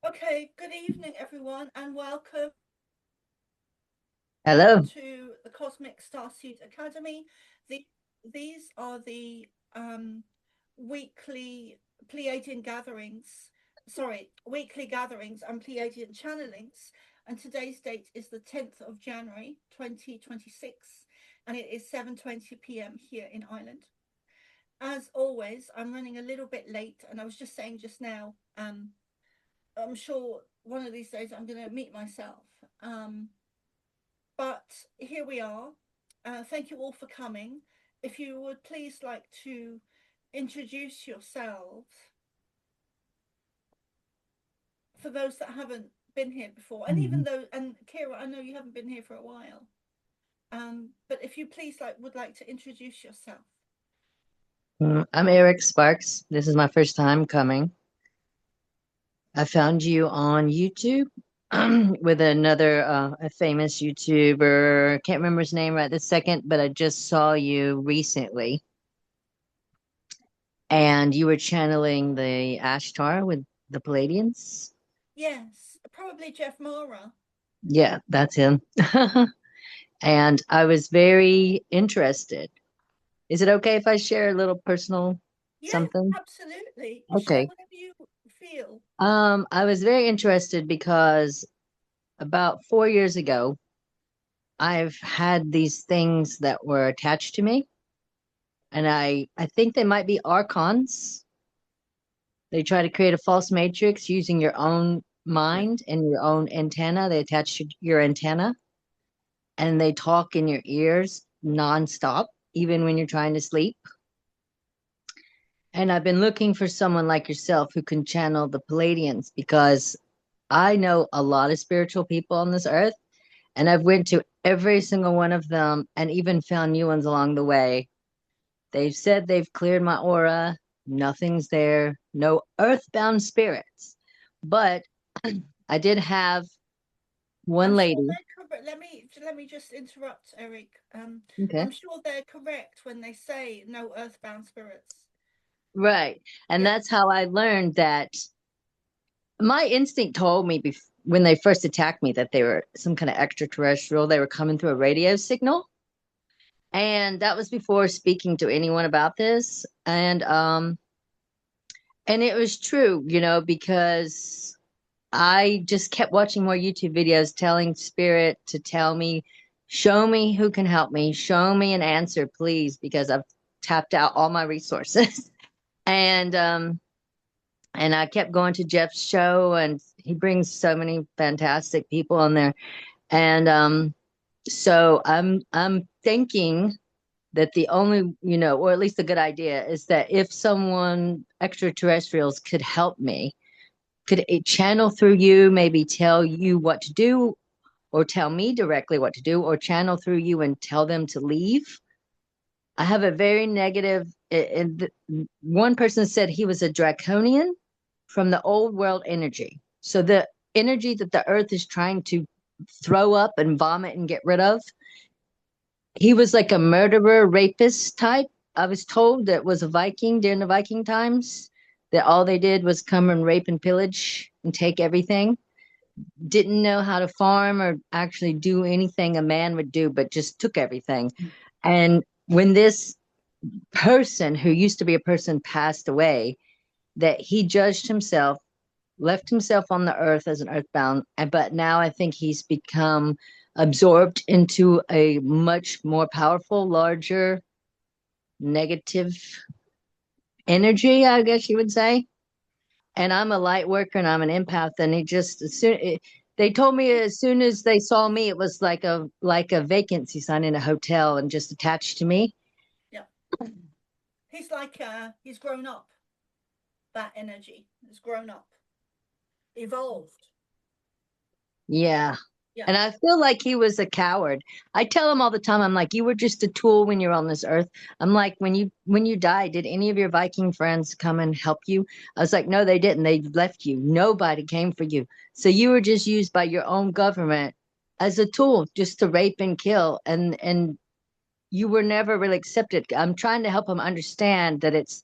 Okay, good evening, everyone, and welcome Hello. to the Cosmic Starseed Academy. The, these are the weekly Pleiadian gatherings, weekly gatherings and Pleiadian channelings. And today's date is the 10th of January 2026, and it is 7:20 p.m. here in Ireland. As always, I'm running a little bit late, and I was just saying just now, I'm sure one of these days I'm going to meet myself. Um, but here we are. Thank you all for coming. If you would please like to introduce yourselves for those that haven't been here before, and even Mhm. though, and Kira, I know you haven't been here for a while. But if you please would like to introduce yourself. I'm Eric Sparks. This is my first time coming. I found you on YouTube with another a famous YouTuber. Can't remember his name right this second, but I just saw you recently, and you were channeling the Ashtar with the Palladians. Yes, probably Jeff Mara. Yeah, that's him. And I was very interested. Is it okay if I share a little personal Yeah, something? absolutely. Share Okay. whatever you feel. I was very interested because about 4 years ago, I've had these things that were attached to me, and I think they might be archons. They try to create a false matrix using your own Yeah. mind and your own antenna. They attach to your antenna, and they talk in your ears nonstop, even when you're trying to sleep. And I've been looking for someone like yourself who can channel the Palladians because I know a lot of spiritual people on this earth, and I've went to every single one of them and even found new ones along the way. They've said they've cleared my aura, nothing's there, no earthbound spirits. But I did have I'm one sure lady. they're correct. Let me just interrupt, Eric. Okay. I'm sure they're correct when they say no earthbound spirits. Right. And Yeah, that's how I learned that my instinct told me when they first attacked me that they were some kind of extraterrestrial. They were coming through a radio signal. And that was before speaking to anyone about this. And it was true, because I just kept watching more YouTube videos telling Spirit to tell me, show me who can help me, show me an answer, please, because I've tapped out all my resources. And I kept going to Jeff's show, and he brings so many fantastic people on there. And so I'm thinking that the only, or at least a good idea is that if someone extraterrestrials could help me, could it channel through you, maybe tell you what to do, or tell me directly what to do, or channel through you and tell them to leave. I have a very negative, and one person said he was a draconian from the old world energy. So the energy that the earth is trying to throw up and vomit and get rid of, he was like a murderer, rapist type. I was told that was a Viking during the Viking times, that all they did was come and rape and pillage and take everything. Didn't know how to farm or actually do anything a man would do, but just took everything. And when this person who used to be a person passed away, that he judged himself, left himself on the earth as an earthbound, but now I think he's become absorbed into a much more powerful, larger negative energy, I guess you would say. And I'm a light worker and I'm an empath, and he just they told me he's as soon as they saw he's me, it was like a vacancy sign in a hotel and just attached to me. yeah. He's like he's grown up. That energy has grown up, evolved. Yeah. Yeah, And I feel like he was a coward. I tell him all the time, I'm like, you were just a tool when you're on this earth. I'm like, when you died, did any of your Viking friends come and help you? I was like, no, they didn't. They left you. Nobody came for you. So you were just used by your own government as a tool just to rape and kill. And you were never really accepted. I'm trying to help him understand that it's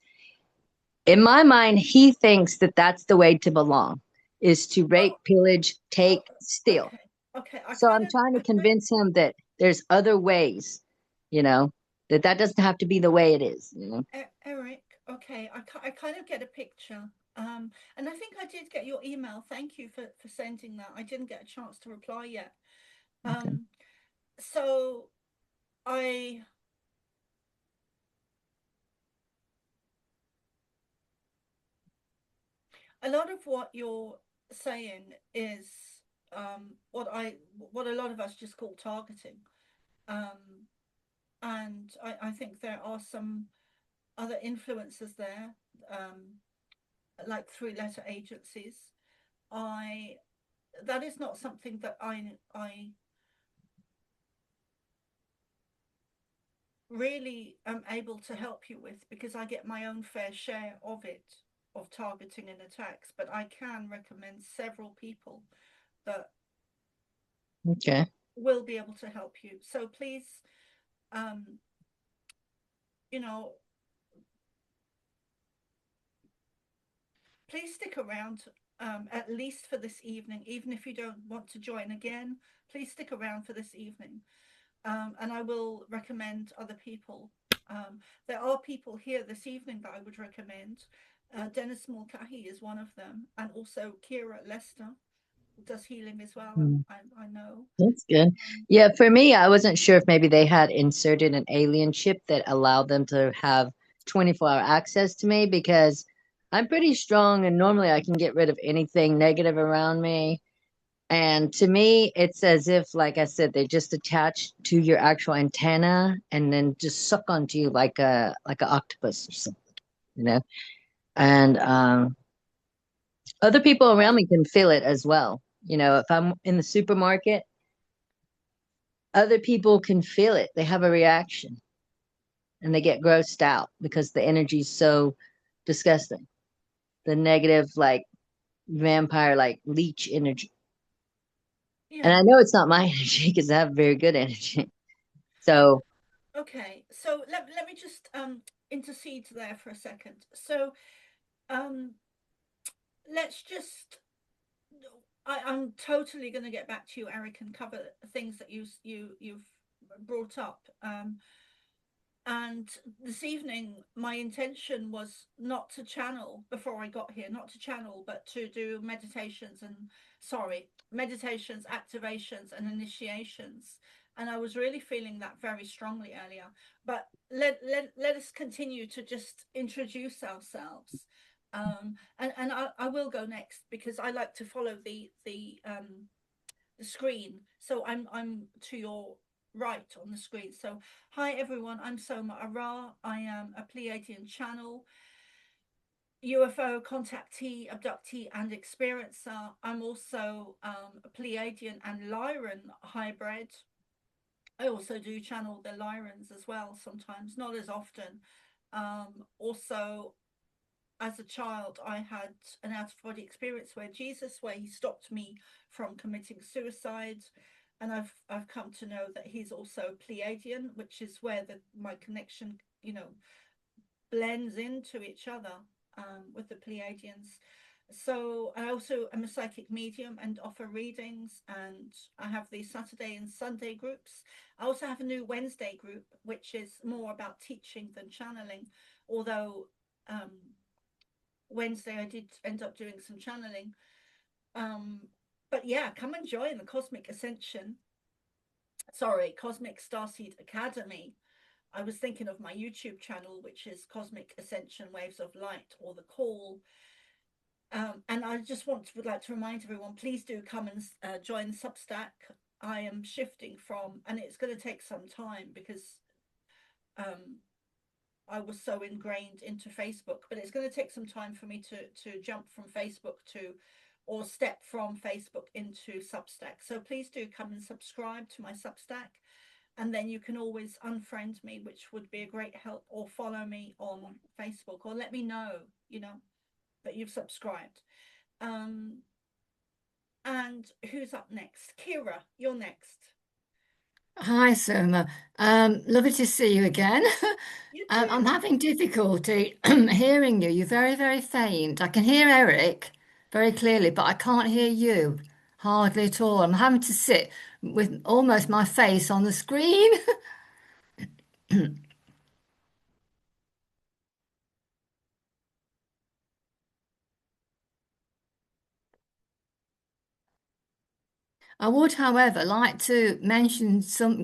in my mind, he thinks that that's the way to belong. is to Oh, rape, pillage, oh, take, steal. okay, okay. So I'm trying to convince him that there's other ways, you know, that that doesn't have to be the way it is, you know. Eric, okay, I kind of get a picture. And I think I did get your email. Thank you for sending that. I didn't get a chance to reply yet. Okay. Um, so I a lot of what you're saying is what a lot of us just call targeting. Um, and I think there are some other influences there, like three-letter agencies. I That is not something that I really am able to help you with because I get my own fair share of it, of targeting and attacks. But I can recommend several people that Okay. will be able to help you. So please, um, you know, please stick around, at least for this evening, even if you don't want to join again. Please stick around for this evening, and I will recommend other people. There are people here this evening that I would recommend. Dennis Mulcahy is one of them, and also Kira Lester does healing as well. Hmm. I know. That's good. Yeah, for me, I wasn't sure if maybe they had inserted an alien chip that allowed them to have 24-hour access to me because I'm pretty strong and normally I can get rid of anything negative around me. And to me, it's as if, like I said, they just attach to your actual antenna and then just suck onto you like a octopus or something, you know? And other people around Well, me can feel it as well. You know, if I'm in the supermarket, other people can feel it. They have a reaction and they get grossed out because the energy is so disgusting. The negative, like vampire, like leech energy. And yeah. I know it's not my energy because I have very good energy. So, Okay. So let me just intercede there for a second. So um let's just I'm totally going to get back to you, Eric, and cover things that you've brought up. And this evening, my intention was not to channel before I got here, not to channel, but to do meditations, activations, and initiations. And I was really feeling that very strongly earlier. But let us continue to just introduce ourselves. And I will go next because I like to follow the screen. So I'm to your right on the screen. So hi everyone, I'm Soma ARah. I am a Pleiadian channel, UFO contactee, abductee, and experiencer. I'm also a Pleiadian and Lyran hybrid. I also do channel the Lyrans as well sometimes, not as often. Also, as a child, I had an out of body experience where he stopped me from committing suicide. And I've come to know that he's also Pleiadian, which is where my connection, blends into each other, with the Pleiadians. So I also am a psychic medium and offer readings, and I have the Saturday and Sunday groups. I also have a new Wednesday group, which is more about teaching than channeling, although um, Wednesday I did end up doing some channeling. Um, but yeah, come and join the Cosmic Starseed Academy. I was thinking of my YouTube channel, which is Cosmic Ascension Waves of Light, or The Call. And I just would like to remind everyone, please do come and join Substack. I am shifting from, and it's going to take some time because um, I was so ingrained into Facebook, but it's going to take some time for me to jump from Facebook to, or step from Facebook into Substack. So please do come and subscribe to my Substack, and then you can always unfriend me, which would be a great help, or follow me on Facebook, or let me know, that you've subscribed. Um, and who's up next? Kira, you're next. Hi, Soma. Lovely to see you again. You I'm too. having difficulty hearing you. You're very, very faint. I can hear Eric. very clearly, but I can't hear you hardly at all. I'm having to sit with almost my face on the screen. I would, however, like to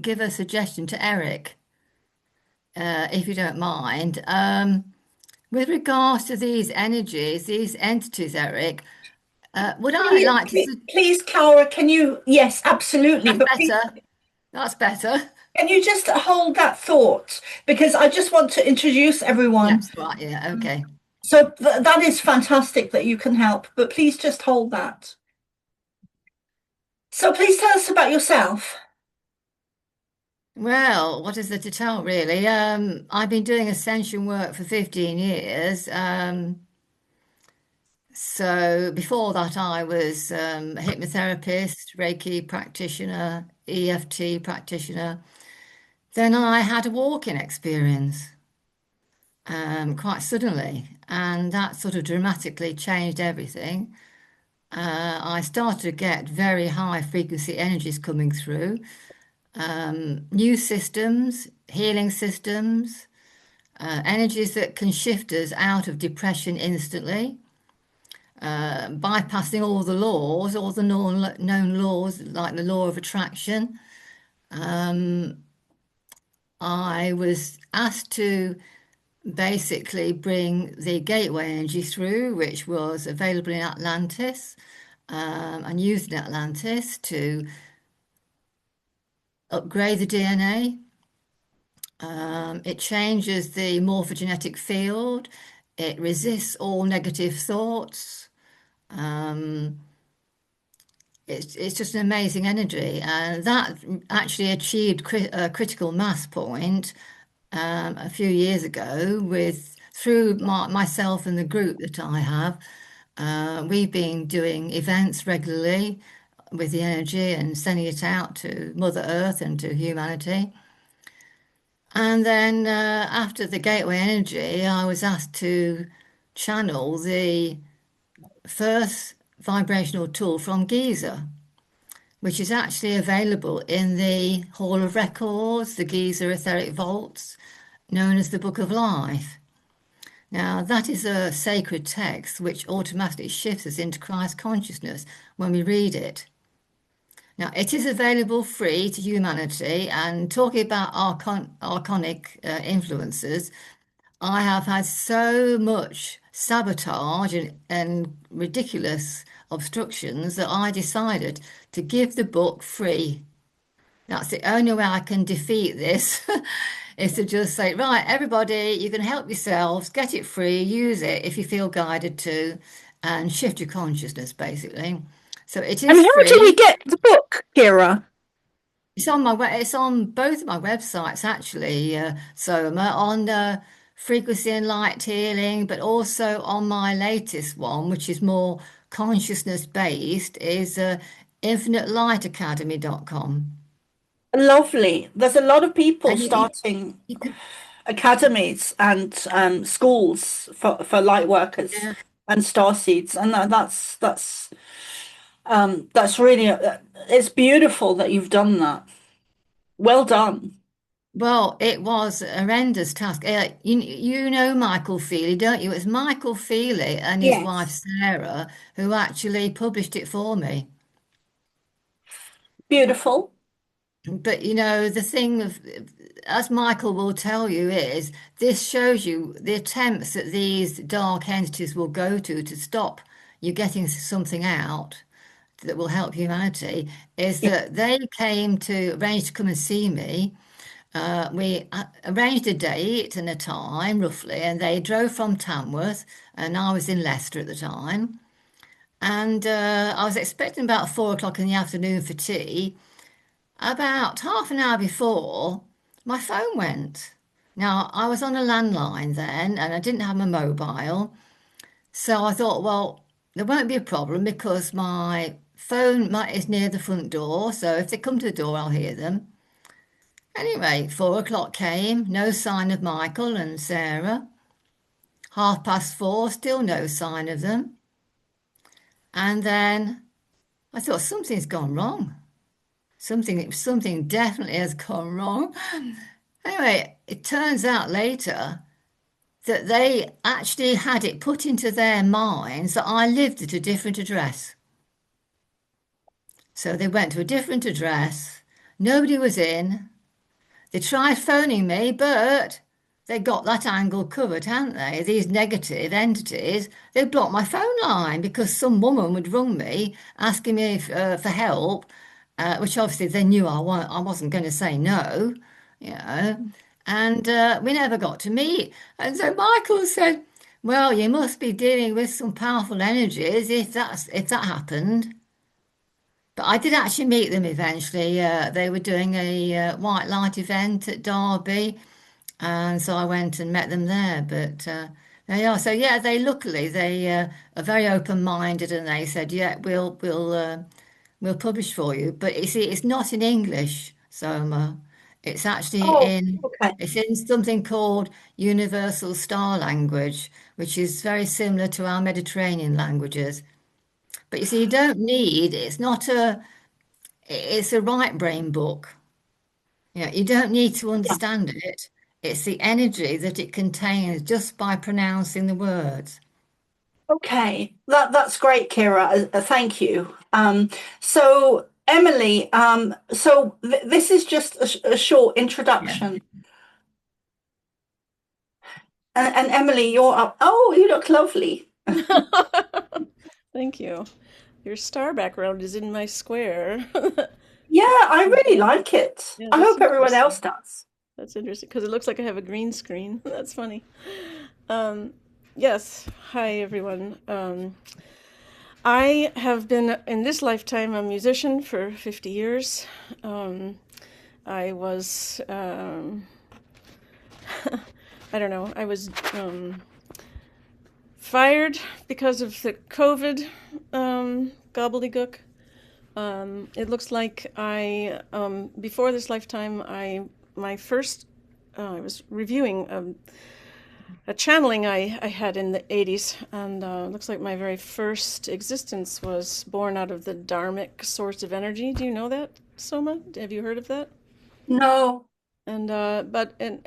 give a suggestion to Eric, if you don't mind. With regards to these energies, these entities, Eric, would I like to? Please, Cara, can you? Yes, absolutely. That's But please, better. That's better. can you just hold that thought? Because I just want to introduce everyone. Yes, right. Yeah. Okay. So that is fantastic that you can help, but please just hold that. So please tell us about yourself. Well, what is there to tell, really? I've been doing ascension work for 15 years. So before that, I was a hypnotherapist, Reiki practitioner, EFT practitioner. Then I had a walk-in experience quite suddenly, and that sort of dramatically changed everything. I started to get very high frequency energies coming through, new systems, healing systems, energies that can shift us out of depression instantly, bypassing all the laws, all the known laws, like the law of attraction. I was asked to basically bring the gateway energy through, which was available in Atlantis, and used in Atlantis to upgrade the DNA. It changes the morphogenetic field. It resists all negative thoughts. It's just an amazing energy, and that actually achieved a critical mass point a few years ago with through myself and the group that I have. We've been doing events regularly with the energy and sending it out to Mother Earth and to humanity. And then after the gateway energy, I was asked to channel the first vibrational tool from Giza, which is actually available in the Hall of Records, the Giza Etheric Vaults, known as the Book of Life. Now, that is a sacred text which automatically shifts us into Christ consciousness when we read it. Now, it is available free to humanity, and talking about archonic influences, I have had so much sabotage and ridiculous obstructions that I decided to give the book free. That's the only way I can defeat this is to just say, right, everybody, you can help yourselves, get it free, use it if you feel guided to, and shift your consciousness, basically. So it And is how do we free. get the book, Kira? It's on both of my websites actually, Soma, on frequency and light healing, but also on my latest one, which is more consciousness based, is infinitelightacademy.com. Lovely. There's a lot of people And starting you can, academies and schools for light workers yeah. and star seeds, and that's really it's beautiful that you've done that. Well done. Well, it was a horrendous task. You know Michael Feely, don't you? It's Michael Feely and his wife Yes. Sarah who actually published it for me. Beautiful. But you know, the thing of, as Michael will tell you, is this shows you the attempts that these dark entities will go to stop you getting something out that will help humanity, is Yeah. that they came to arrange to come and see me. We arranged a date and a time roughly, and they drove from Tamworth, and I was in Leicester at the time. And I was expecting about 4 o'clock in the afternoon for tea. About half an hour before, my phone went. Now, I was on a landline then and I didn't have my mobile. So I thought, well, there won't be a problem because my phone is near the front door. So if they come to the door, I'll hear them. Anyway, 4 o'clock came, no sign of Michael and Sarah. 4:30, still no sign of them. And then I thought something's gone wrong. Something definitely has gone wrong. Anyway, it turns out later that they actually had it put into their minds that I lived at a different address. So they went to a different address. Nobody was in. They tried phoning me, but they got that angle covered, hadn't they? These negative entities, they blocked my phone line because some woman would ring me asking me for help, which obviously they knew I wasn't going to say no, you know. And we never got to meet. And so Michael said, "Well, you must be dealing with some powerful energies if that happened." But I did actually meet them eventually. They were doing a white light event at Derby, and so I went and met them there. But they are so yeah. They are very open minded, and they said, "Yeah, we'll publish for you." But you see, it's not in English, Soma. It's actually Oh, in okay. it's in something called Universal Star Language, which is very similar to our Mediterranean languages. But you see, you don't need, it's a right brain book. Yeah, you don't need to Yeah. understand it. It's the energy that it contains just by pronouncing the words. Okay. That's great, Kira. Thank you. So Emily, so th this is just a short Yeah. introduction. And Emily, you're up. Oh, you look lovely. Thank you. Your star background is in my square. Yeah, I really like it. Yeah, I that's hope everyone else interesting. does. That's interesting because it looks like I have a green screen. That's funny. Um, yes. Hi, everyone. I have been in this lifetime a musician for 50 years. I was, I don't know, I was fired because of the COVID gobbledygook. It looks like before this lifetime, I was reviewing a channeling I had in the 80s, and looks like my very first existence was born out of the dharmic source of energy. Do you know that, Soma? Have you heard of that? No.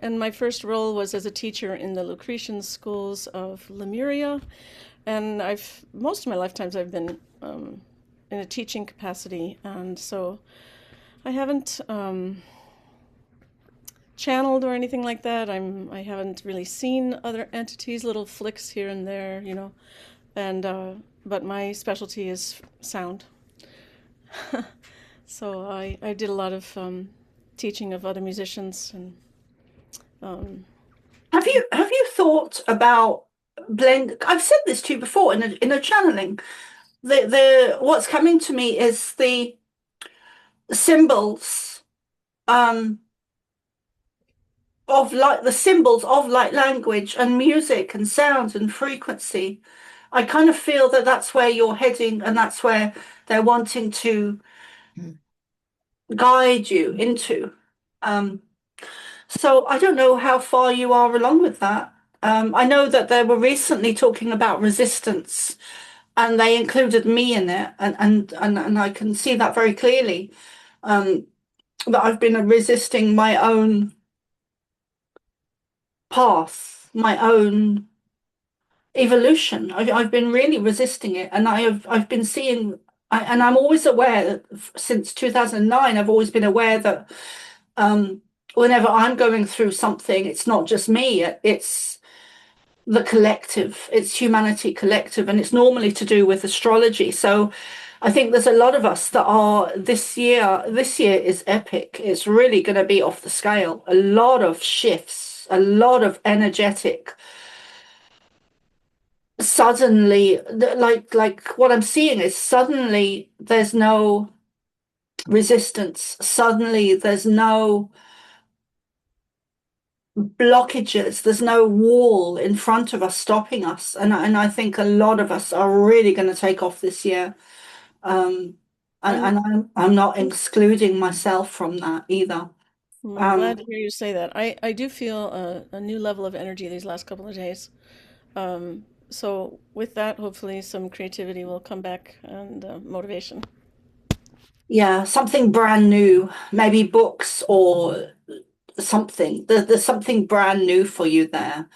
And my first role was as a teacher in the Lucretian schools of Lemuria, and most of my lifetimes I've been in a teaching capacity, and so I haven't channeled or anything like that. I haven't really seen other entities, little flicks here and there, and but my specialty is sound. So I did a lot of teaching of other musicians, and um, Have you thought about blend? I've said this to you before in a channeling. The what's coming to me is the symbols um of light, the symbols of light language and music and sound and frequency. I kind of feel that that's where you're heading, and that's where they're wanting to Mm. guide you into. Um, so I don't know how far you are along with that. I know that they were recently talking about resistance, and they included me in it, and I can see that very clearly. Um, that I've been resisting my own path, my own evolution. I've been really resisting it, and I've been seeing, and I'm always aware that since 2009, I've always been aware that whenever I'm going through something, it's not just me, it's the collective, it's humanity collective, and it's normally to do with astrology. So I think there's a lot of us that are this year is epic. It's really going to be off the scale. A lot of shifts, a lot of energetic suddenly like what I'm seeing is suddenly there's no resistance. Suddenly there's no blockages. There's no wall in front of us stopping us. And I think a lot of us are really going to take off this year. Um, I'm and I'm not excluding myself from that either. I'm glad Um, to hear you say that. I do feel a new level of energy these last couple of days. so with that, hopefully some creativity will come back and motivation. Yeah, something brand new, maybe books or something. There's something brand new for you there.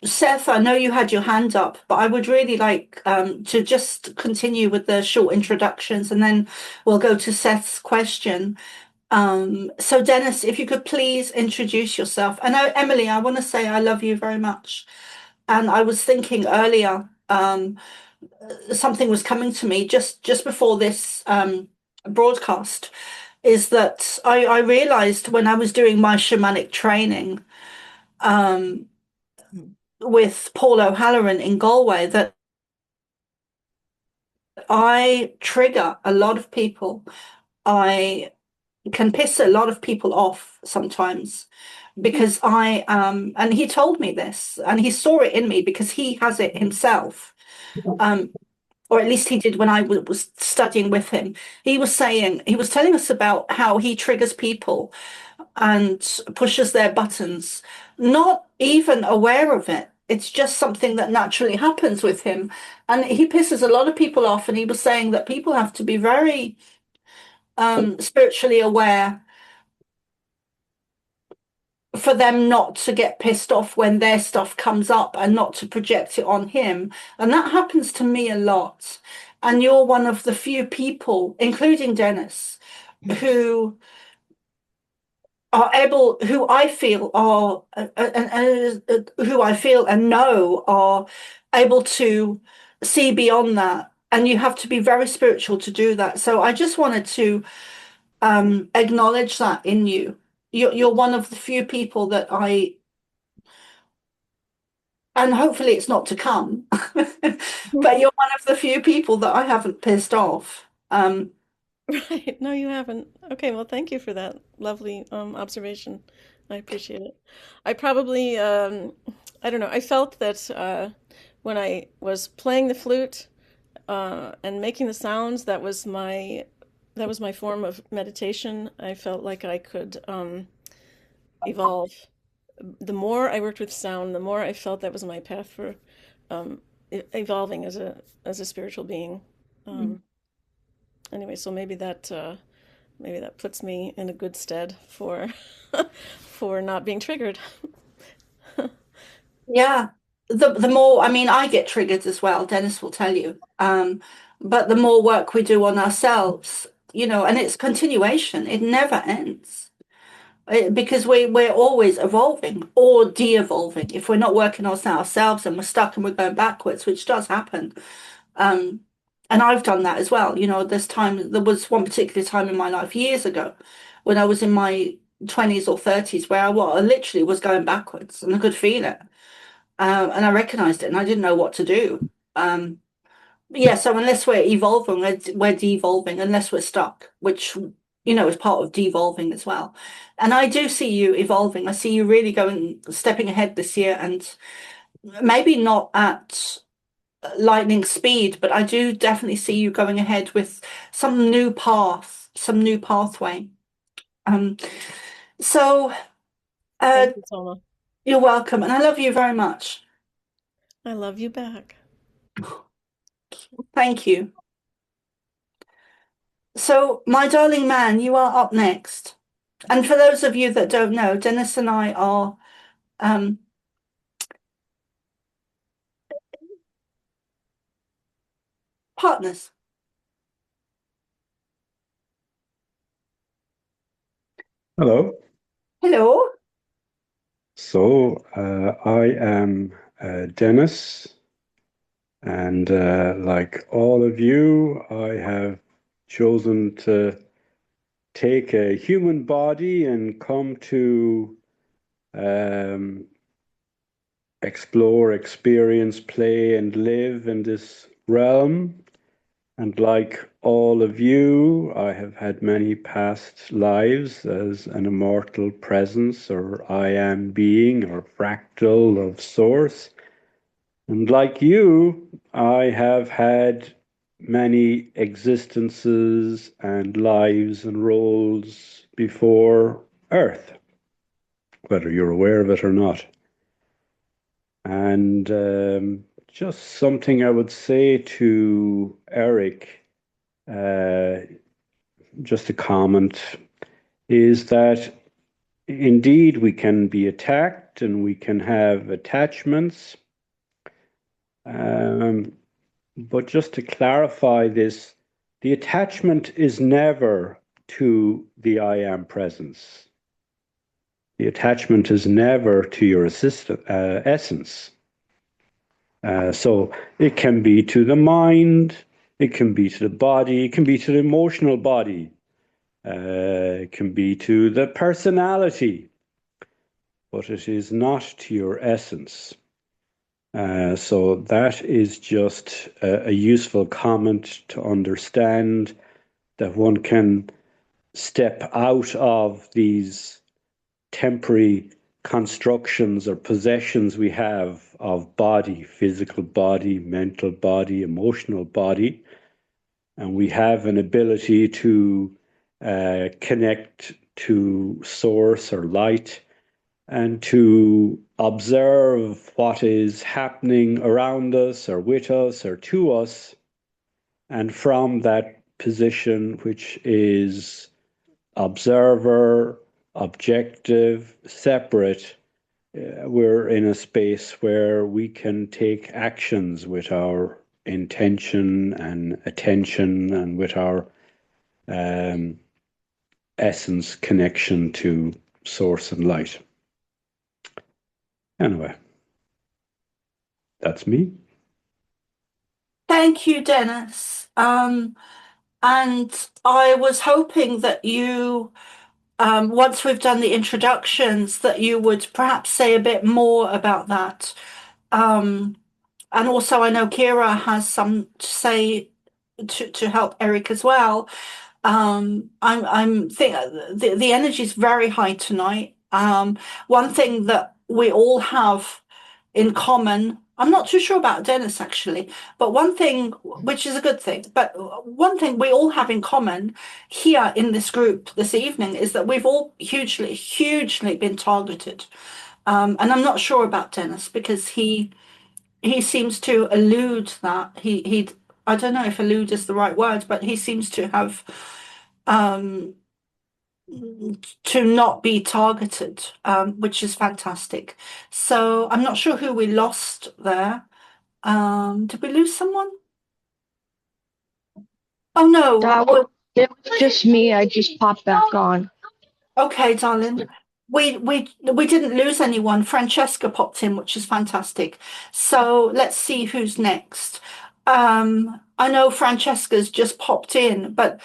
Seth, I know you had your hand up, but I would really like to just continue with the short introductions and then we'll go to Seth's question. So Dennis, if you could please introduce yourself. And Emily, I want to say I love you very much. And I was thinking earlier, something was coming to me just before this broadcast, is that I realized when I was doing my shamanic training with Paul O'Halloran in Galway that I trigger a lot of people. I can piss a lot of people off sometimes because and he told me this and he saw it in me because he has it himself. Or at least he did when I was studying with him. He was telling us about how he triggers people and pushes their buttons, not even aware of it. It's just something that naturally happens with him. And he pisses a lot of people off. And he was saying that people have to be very spiritually aware for them not to get pissed off when their stuff comes up and not to project it on him. And that happens to me a lot. And you're one of the few people, including Dennis, who are able, who I feel are, who I feel and know are able to see beyond that. And you have to be very spiritual to do that. So I just wanted to acknowledge that in you. You're one of the few people that and hopefully it's not to come, but you're one of the few people that I haven't pissed off. Right. No, you haven't. Okay, well, thank you for that lovely observation. I appreciate it. I probably, I don't know, I felt that when I was playing the flute and making the sounds, that was my form of meditation. I felt like I could evolve. The more I worked with sound, the more I felt that was my path for evolving as a spiritual being. Anyway, so maybe that puts me in a good stead for for not being triggered. Yeah, the more, I mean, I get triggered as well, Dennis will tell you. But the more work we do on ourselves, and it's continuation, it never ends. Because we're always evolving or de-evolving. If we're not working on ourselves and we're stuck and we're going backwards, which does happen. And I've done that as well. There was one particular time in my life years ago when I was in my 20s or 30s where I literally was going backwards and I could feel it. And I recognized it and I didn't know what to do. Yeah, so unless we're evolving, we're devolving, unless we're stuck, which, is part of devolving as well. And I do see you evolving. I see you really stepping ahead this year and maybe not at lightning speed, but I do definitely see you going ahead with some new path, some new pathway. So Thank you, Soma. you're welcome, and I love you very much. I love you back. Thank you. So, my darling man, you are up next. And for those of you that don't know, Dennis and I are partners. Hello. Hello. So I am Dennis, and like all of you, I have chosen to take a human body and come to explore, experience, play, and live in this realm. And like all of you, I have had many past lives as an immortal presence or I am being or fractal of source. And like you, I have had many existences and lives and roles before Earth, whether you're aware of it or not. And just something I would say to Eric, just a comment, is that indeed we can be attacked and we can have attachments. But just to clarify this, the attachment is never to the I am presence. The attachment is never to your essence. So it can be to the mind, it can be to the body, it can be to the emotional body, it can be to the personality, but it is not to your essence. So that is just a useful comment to understand that one can step out of these temporary constructions or possessions we have of body, physical body, mental body, emotional body, and we have an ability to connect to source or light and to observe what is happening around us or with us or to us. And from that position, which is observer, objective, separate, we're in a space where we can take actions with our intention and attention and with our essence connection to source and light. Anyway, that's me. Thank you, Dennis. And I was hoping that you, once we've done the introductions, that you would perhaps say a bit more about that. And also, I know Kira has some to say to help Eric as well. I'm think the energy is very high tonight. One thing that we all have in common, I'm not too sure about Dennis actually, but one thing, which is a good thing, but one thing we all have in common here in this group this evening is that we've all hugely been targeted. And I'm not sure about Dennis because he seems to elude that. He I don't know if elude is the right word, but he seems to have to not be targeted, which is fantastic. So I'm not sure who we lost there. Did we lose someone? Oh no. It was just me. I just popped back on. Okay, darling. We didn't lose anyone. Francesca popped in, which is fantastic. So let's see who's next. I know Francesca's just popped in, but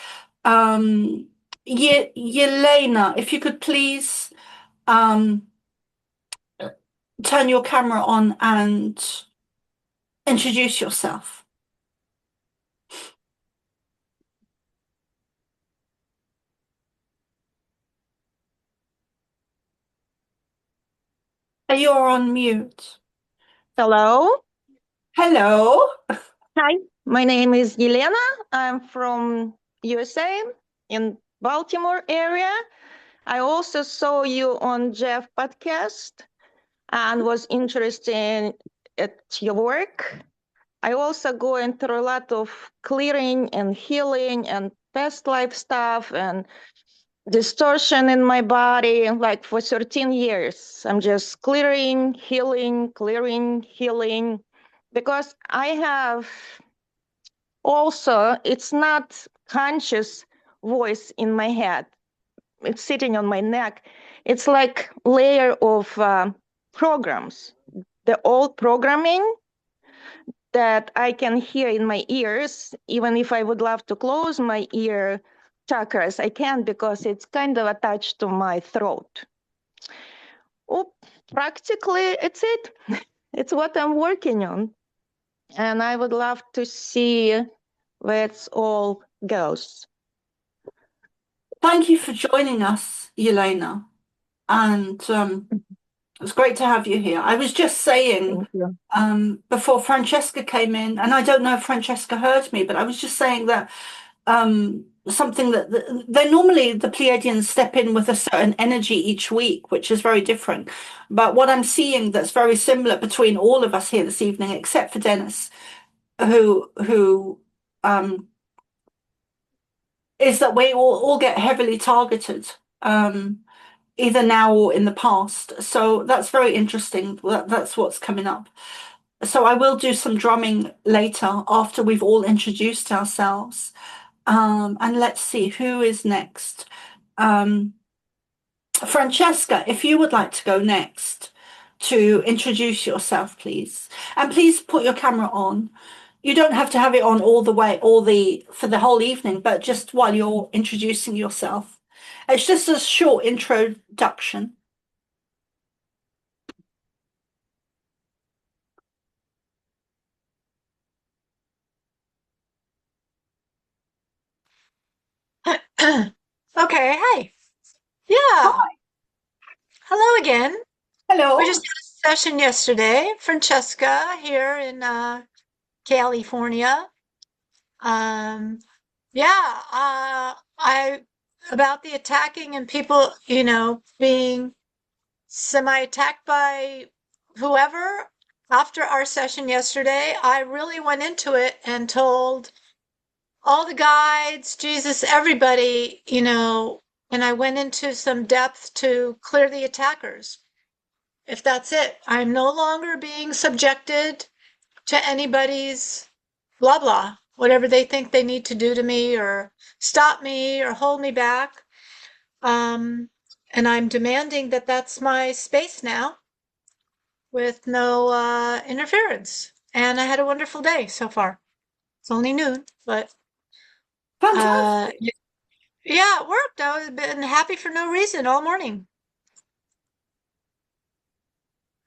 Yelena, if you could please turn your camera on and introduce yourself. You're on mute. Hello. Hello. Hi. My name is Yelena. I'm from USA in Baltimore area. I also saw you on Jeff podcast and was interested at your work. I also going through a lot of clearing and healing and past life stuff and distortion in my body, like for 13 years. I'm just clearing, healing, because I have also, it's not conscious voice in my head. It's sitting on my neck. It's like layer of programs, the old programming that I can hear in my ears, even if I would love to close my ear chakras, I can't because it's kind of attached to my throat. Oh, practically, it's it. It's what I'm working on. And I would love to see where it all goes. Thank you for joining us, Yelena. And it's great to have you here. I was just saying before Francesca came in, and I don't know if Francesca heard me, but I was just saying that something that they normally, the Pleiadians step in with a certain energy each week, which is very different. But what I'm seeing that's very similar between all of us here this evening, except for Dennis, who is that we all get heavily targeted, either now or in the past. So that's very interesting. That's what's coming up. So I will do some drumming later after we've all introduced ourselves. And let's see who is next. Francesca, if you would like to go next to introduce yourself, please. And please put your camera on. You don't have to have it on all the way, for the whole evening, but just while you're introducing yourself. It's just a short introduction. Okay, hi. Yeah. Hi. Hello again. Hello. We just had a session yesterday. Francesca here in California. I about the attacking and people, being semi-attacked by whoever. After our session yesterday, I really went into it and told all the guides, Jesus, everybody, and I went into some depth to clear the attackers. If that's it, I'm no longer being subjected to anybody's blah, blah, whatever they think they need to do to me or stop me or hold me back. And I'm demanding that that's my space now with no interference. And I had a wonderful day so far. It's only noon, but Fantastic. yeah, it worked. I've been happy for no reason all morning.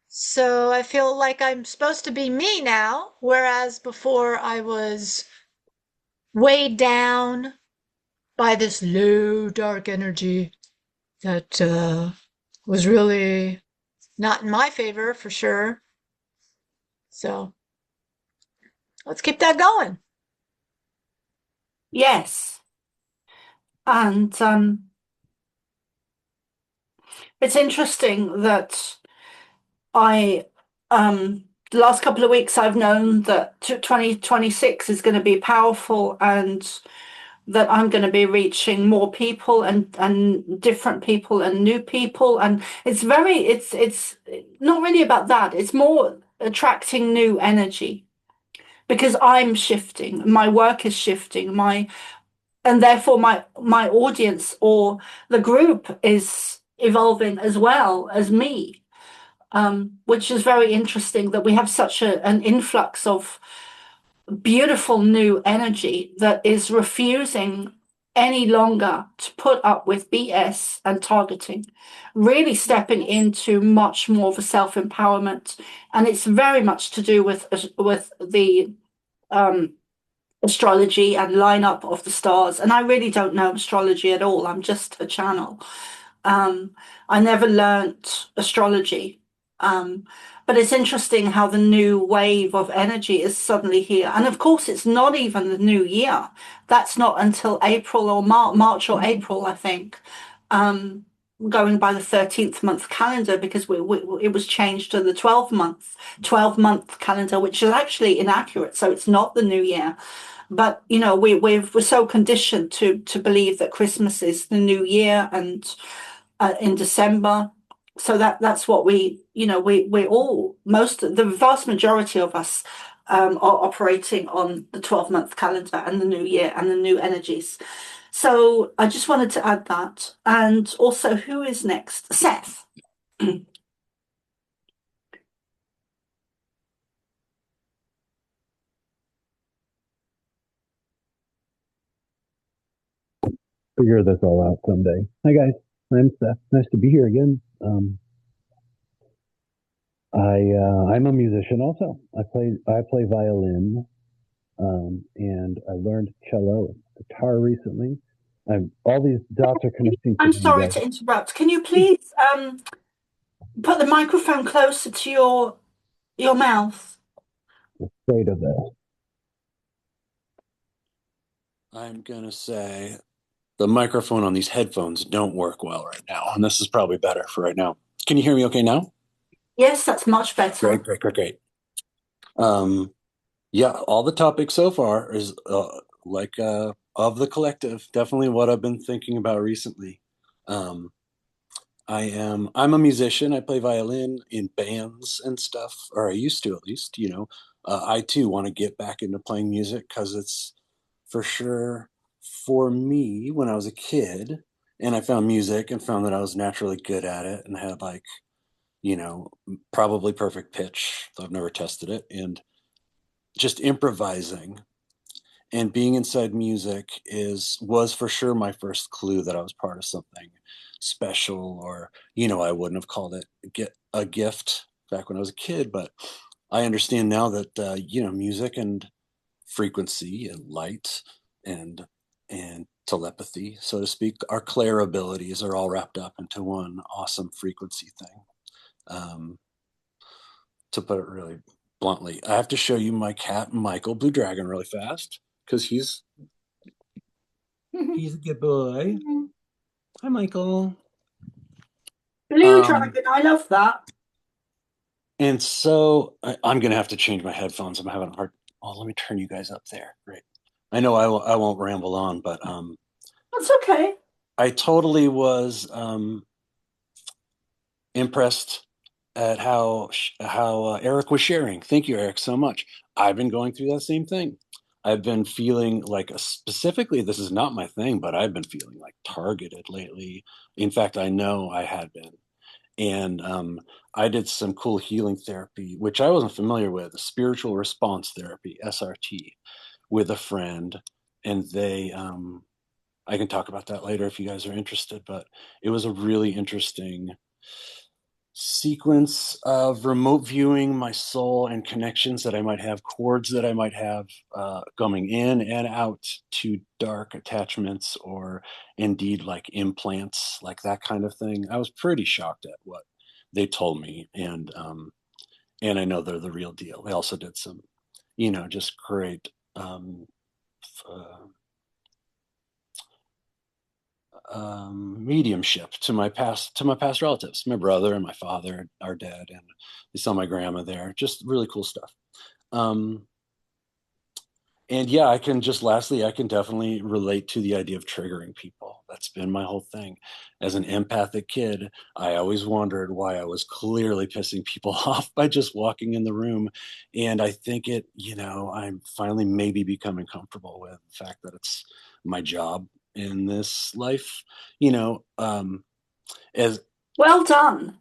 So I feel like I'm supposed to be me now, whereas before I was weighed down by this low dark energy that was really not in my favor for sure. So let's keep that going. Yes. And it's interesting that the last couple of weeks I've known that 2026 is going to be powerful and that I'm going to be reaching more people and different people and new people. And it's not really about that. It's more attracting new energy because I'm shifting, my work is shifting, and therefore my audience or the group is evolving as well as me. Which is very interesting that we have such an influx of beautiful new energy that is refusing any longer to put up with BS and targeting, really stepping into much more of a self-empowerment. And it's very much to do with the astrology and lineup of the stars. And I really don't know astrology at all. I'm just a channel. I never learnt astrology. But it's interesting how the new wave of energy is suddenly here. And of course, it's not even the new year. That's not until April or March or April, I think, going by the 13th month calendar, because it was changed to the 12-month calendar, which is actually inaccurate. So it's not the new year. But, we're so conditioned to believe that Christmas is the new year and in December. So that's what we all, the vast majority of us are operating on the 12-month calendar and the new year and the new energies. So I just wanted to add that. And also, who is next? Seth. Figure this all out someday. Hi guys, I'm Seth. Nice to be here again. I'm a musician also. I play violin, and I learned cello and guitar recently. All these dots are connecting. I'm sorry to interrupt. Can you please put the microphone closer to your mouth? Afraid of this. I'm gonna say the microphone on these headphones don't work well right now, and this is probably better for right now. Can you hear me okay now? Yes, that's much better. Great. Yeah, all the topics so far is of the collective, definitely what I've been thinking about recently. Um, I'm a musician. I play violin in bands and stuff, or I used to at least, you know. I too want to get back into playing music because it's for sure for me when I was a kid and I found music and found that I was naturally good at it and had like, you know, probably perfect pitch. I've never tested it. And just improvising and being inside music was for sure my first clue that I was part of something special, or you know, I wouldn't have called it get a gift back when I was a kid, but I understand now that you know, music and frequency and light and telepathy, so to speak, our clair abilities are all wrapped up into one awesome frequency thing. To put it really bluntly, I have to show you my cat Michael Blue Dragon really fast because he's a good boy. Hi, Michael. Blue Dragon, I love that. And so I'm going to have to change my headphones. I'm having a hard. Oh, let me turn you guys up there. Great. I know I won't ramble on, but That's okay. I totally was impressed at how Eric was sharing. Thank you, Eric, so much. I've been going through that same thing. I've been feeling like specifically, this is not my thing, but I've been feeling like targeted lately. In fact, I know I had been. And I did some cool healing therapy, which I wasn't familiar with, spiritual response therapy, SRT, with a friend. And I can talk about that later if you guys are interested, but it was a really interesting sequence of remote viewing my soul and connections that I might have, cords that I might have coming in and out to dark attachments, or indeed like implants, like that kind of thing. I was pretty shocked at what they told me, and I know they're the real deal. They also did some, you know, just great mediumship to my past relatives, my brother and my father are dead, and they saw my grandma there. Just really cool stuff. And yeah, I can definitely relate to the idea of triggering people. That's been my whole thing. As an empathic kid, I always wondered why I was clearly pissing people off by just walking in the room. And I think you know, I'm finally maybe becoming comfortable with the fact that it's my job in this life, you know, as well done.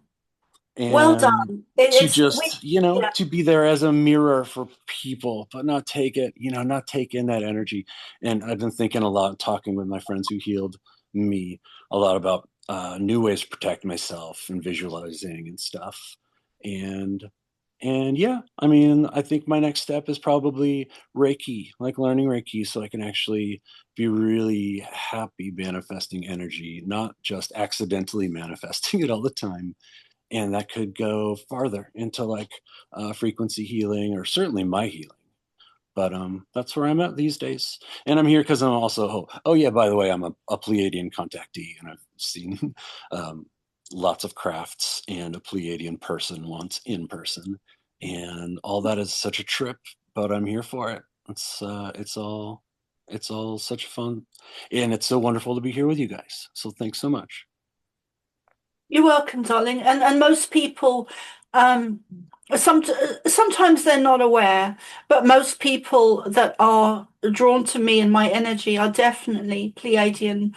Well done. to It's just, you know, yeah. to be there as a mirror for people, but not take it, you know, not take in that energy. And I've been thinking a lot, talking with my friends who healed me a lot about new ways to protect myself and visualizing and stuff. And yeah, I mean, I think my next step is probably Reiki, like learning Reiki, so I can actually be really happy manifesting energy, not just accidentally manifesting it all the time. And that could go farther into like frequency healing, or certainly my healing. But that's where I'm at these days. And I'm here because I'm also, oh yeah, by the way, I'm a Pleiadian contactee, and I've seen lots of crafts and a Pleiadian person once in person. And all that is such a trip, but I'm here for it. It's all such fun. And it's so wonderful to be here with you guys. So thanks so much. You're welcome, darling. And most people, sometimes they're not aware, but most people that are drawn to me and my energy are definitely Pleiadian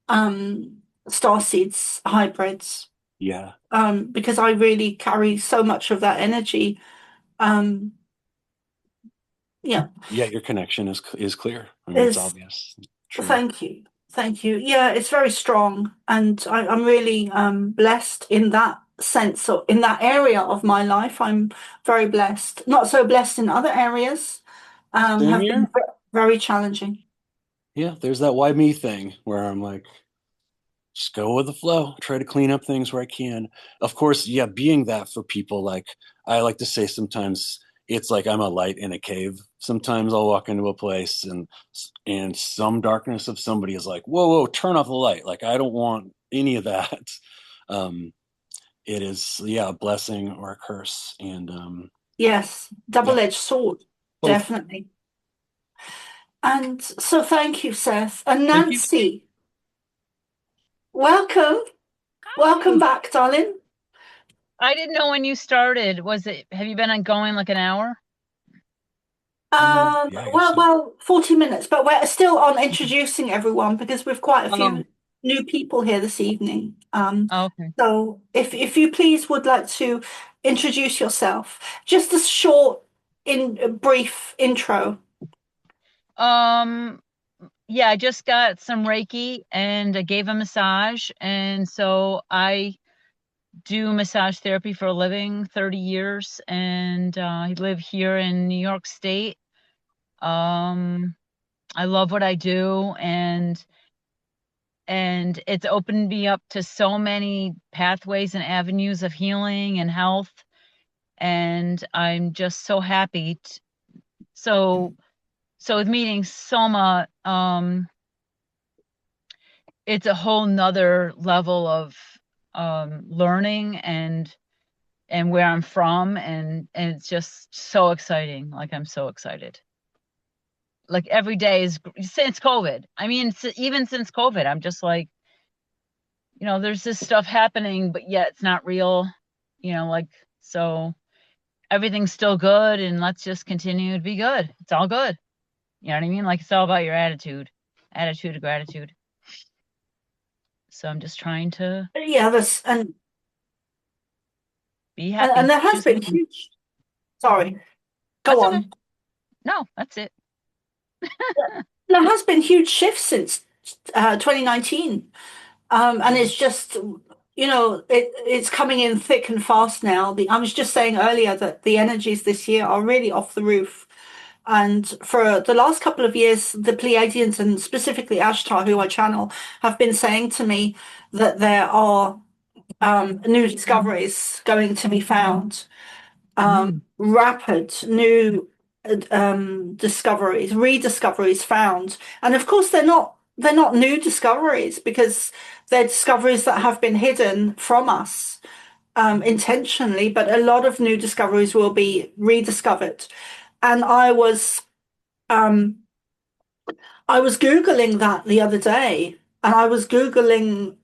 starseeds hybrids. Yeah. Because I really carry so much of that energy. Yeah. Yeah, your connection is clear. I mean, it's obvious. True. Thank you. Thank you. Yeah, it's very strong. And I'm really blessed in that sense, or in that area of my life. I'm very blessed. Not so blessed in other areas. Same Have here. been very challenging. Yeah, there's that why me thing where I'm like, just go with the flow, try to clean up things where I can. Of course, yeah, being that for people, like I like to say sometimes, it's like I'm a light in a cave. Sometimes I'll walk into a place and some darkness of somebody is like, whoa, turn off the light. Like, I don't want any of that. It is, yeah, a blessing or a curse. And Yes, double-edged sword, both. definitely. And so thank you, Seth. And Thank you. Nancy, welcome. Welcome back, darling. I didn't know when you started. Have you been going like an hour? Yeah, I guess so. Well, 40 minutes, but we're still on introducing everyone because we've quite a few new people here this evening. Okay. So if you please would like to introduce yourself, just a short, brief intro. Yeah, I just got some Reiki and I gave a massage, and so I do massage therapy for a living, 30 years, and I live here in New York State. I love what I do, and it's opened me up to so many pathways and avenues of healing and health, and I'm just so happy. So with meeting Soma, it's a whole nother level of learning and where I'm from, and it's just so exciting. Like, I'm so excited. Like, every day is since COVID. I mean, even since COVID, I'm just like, there's this stuff happening, but yet it's not real, like, so everything's still good, and let's just continue to be good. It's all good. You know what I mean? Like, it's all about your attitude of gratitude. So I'm just trying to be happy. And there has been huge. Sorry, go on. Okay. No, that's it. There has been huge shifts since 2019, and it's just it's coming in thick and fast now. I was just saying earlier that the energies this year are really off the roof. And for the last couple of years, the Pleiadians and specifically Ashtar, who I channel, have been saying to me that there are new discoveries going to be found, rapid new discoveries, rediscoveries found. And of course, they're not new discoveries because they're discoveries that have been hidden from us intentionally, but a lot of new discoveries will be rediscovered. And I was Googling that the other day, and I was Googling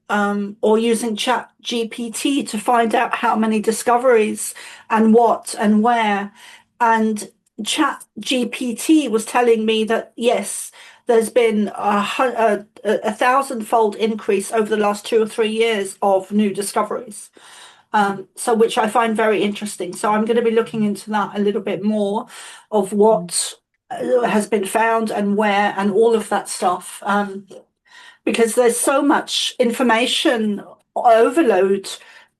or using Chat GPT to find out how many discoveries and what and where. And Chat GPT was telling me that, yes, there's been a 1,000-fold increase over the last 2 or 3 years of new discoveries. So which I find very interesting. So I'm going to be looking into that a little bit more of what has been found and where and all of that stuff. Because there's so much information overload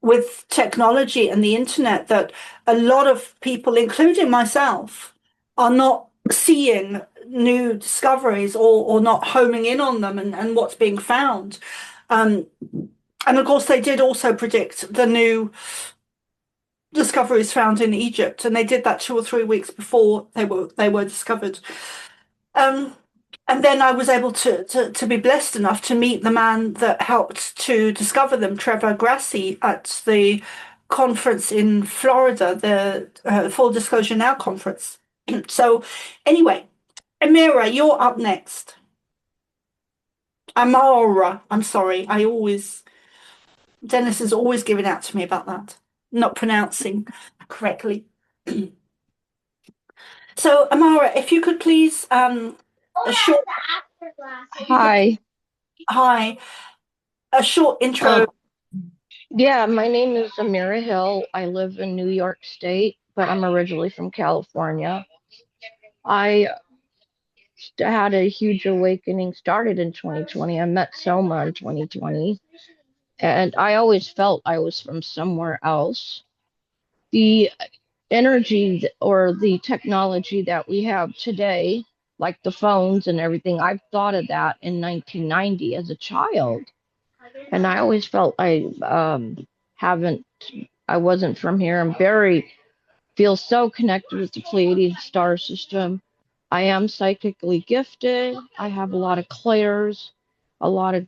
with technology and the internet that a lot of people, including myself, are not seeing new discoveries or not homing in on them and what's being found. And of course, they did also predict the new discoveries found in Egypt, and they did that 2 or 3 weeks before they were discovered. And then I was able to be blessed enough to meet the man that helped to discover them, Trevor Grassi, at the conference in Florida, the Full Disclosure Now conference. So anyway, Amira, you're up next. Amara, I'm sorry, Dennis is always giving out to me about that, not pronouncing correctly. So, Amara, if you could please, a short. Hi. Hi. A short intro. Yeah, my name is Amira Hill. I live in New York State, but I'm originally from California. I had a huge awakening started in 2020. I met Soma in 2020, and I always felt I was from somewhere else. The energy or the technology that we have today, like the phones and everything, I've thought of that in 1990 as a child. And I always felt I wasn't from here. I'm very feel so connected with the Pleiadian star system. I am psychically gifted. I have a lot of clairs, a lot of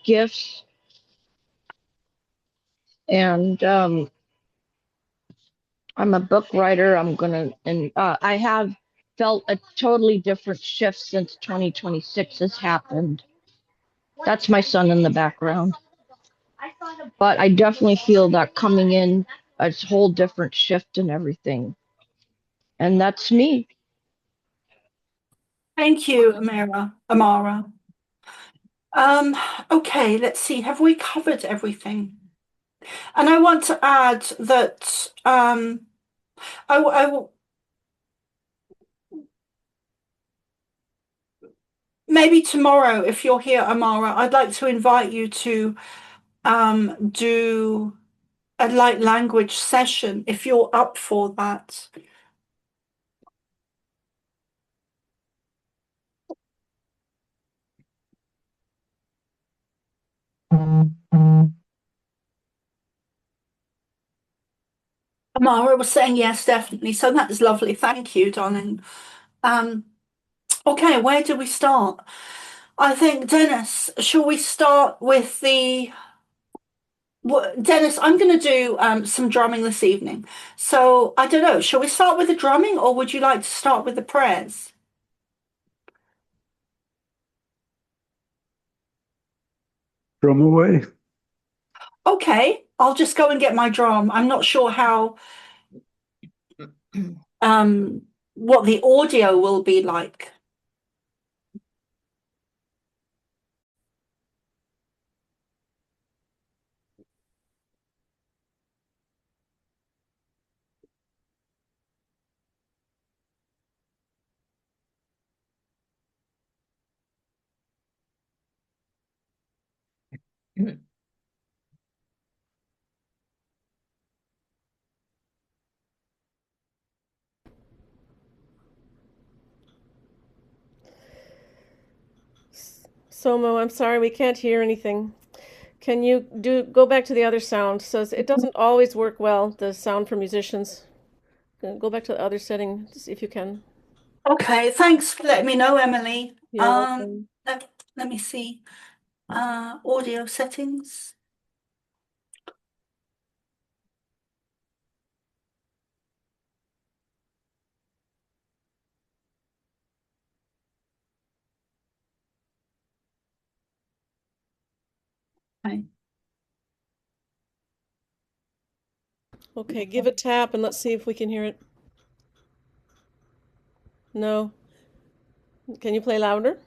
gifts, and I'm a book writer. I have felt a totally different shift since 2026 has happened. That's my son in the background. But I definitely feel that coming in a whole different shift and everything. And that's me. Thank you, Amara. Okay, let's see. Have we covered everything? And I want to add that maybe tomorrow, if you're here, Amara, I'd like to invite you to do a light language session if you're up for that. Amara was saying yes, definitely. So that is lovely. Thank you, darling. Okay, where do we start? I think, Dennis, shall we start with Dennis, I'm going to do some drumming this evening. So I don't know, shall we start with the drumming or would you like to start with the prayers? Drum away. Okay, I'll just go and get my drum. I'm not sure how what the audio will be like. Somo, I'm sorry, we can't hear anything. Can you go back to the other sound? So it doesn't always work well, the sound for musicians. Go back to the other setting if you can. Okay, thanks for letting me know, Emily. You're welcome. Let me see. Audio settings. Okay. Okay, give a tap and let's see if we can hear it. No. Can you play louder?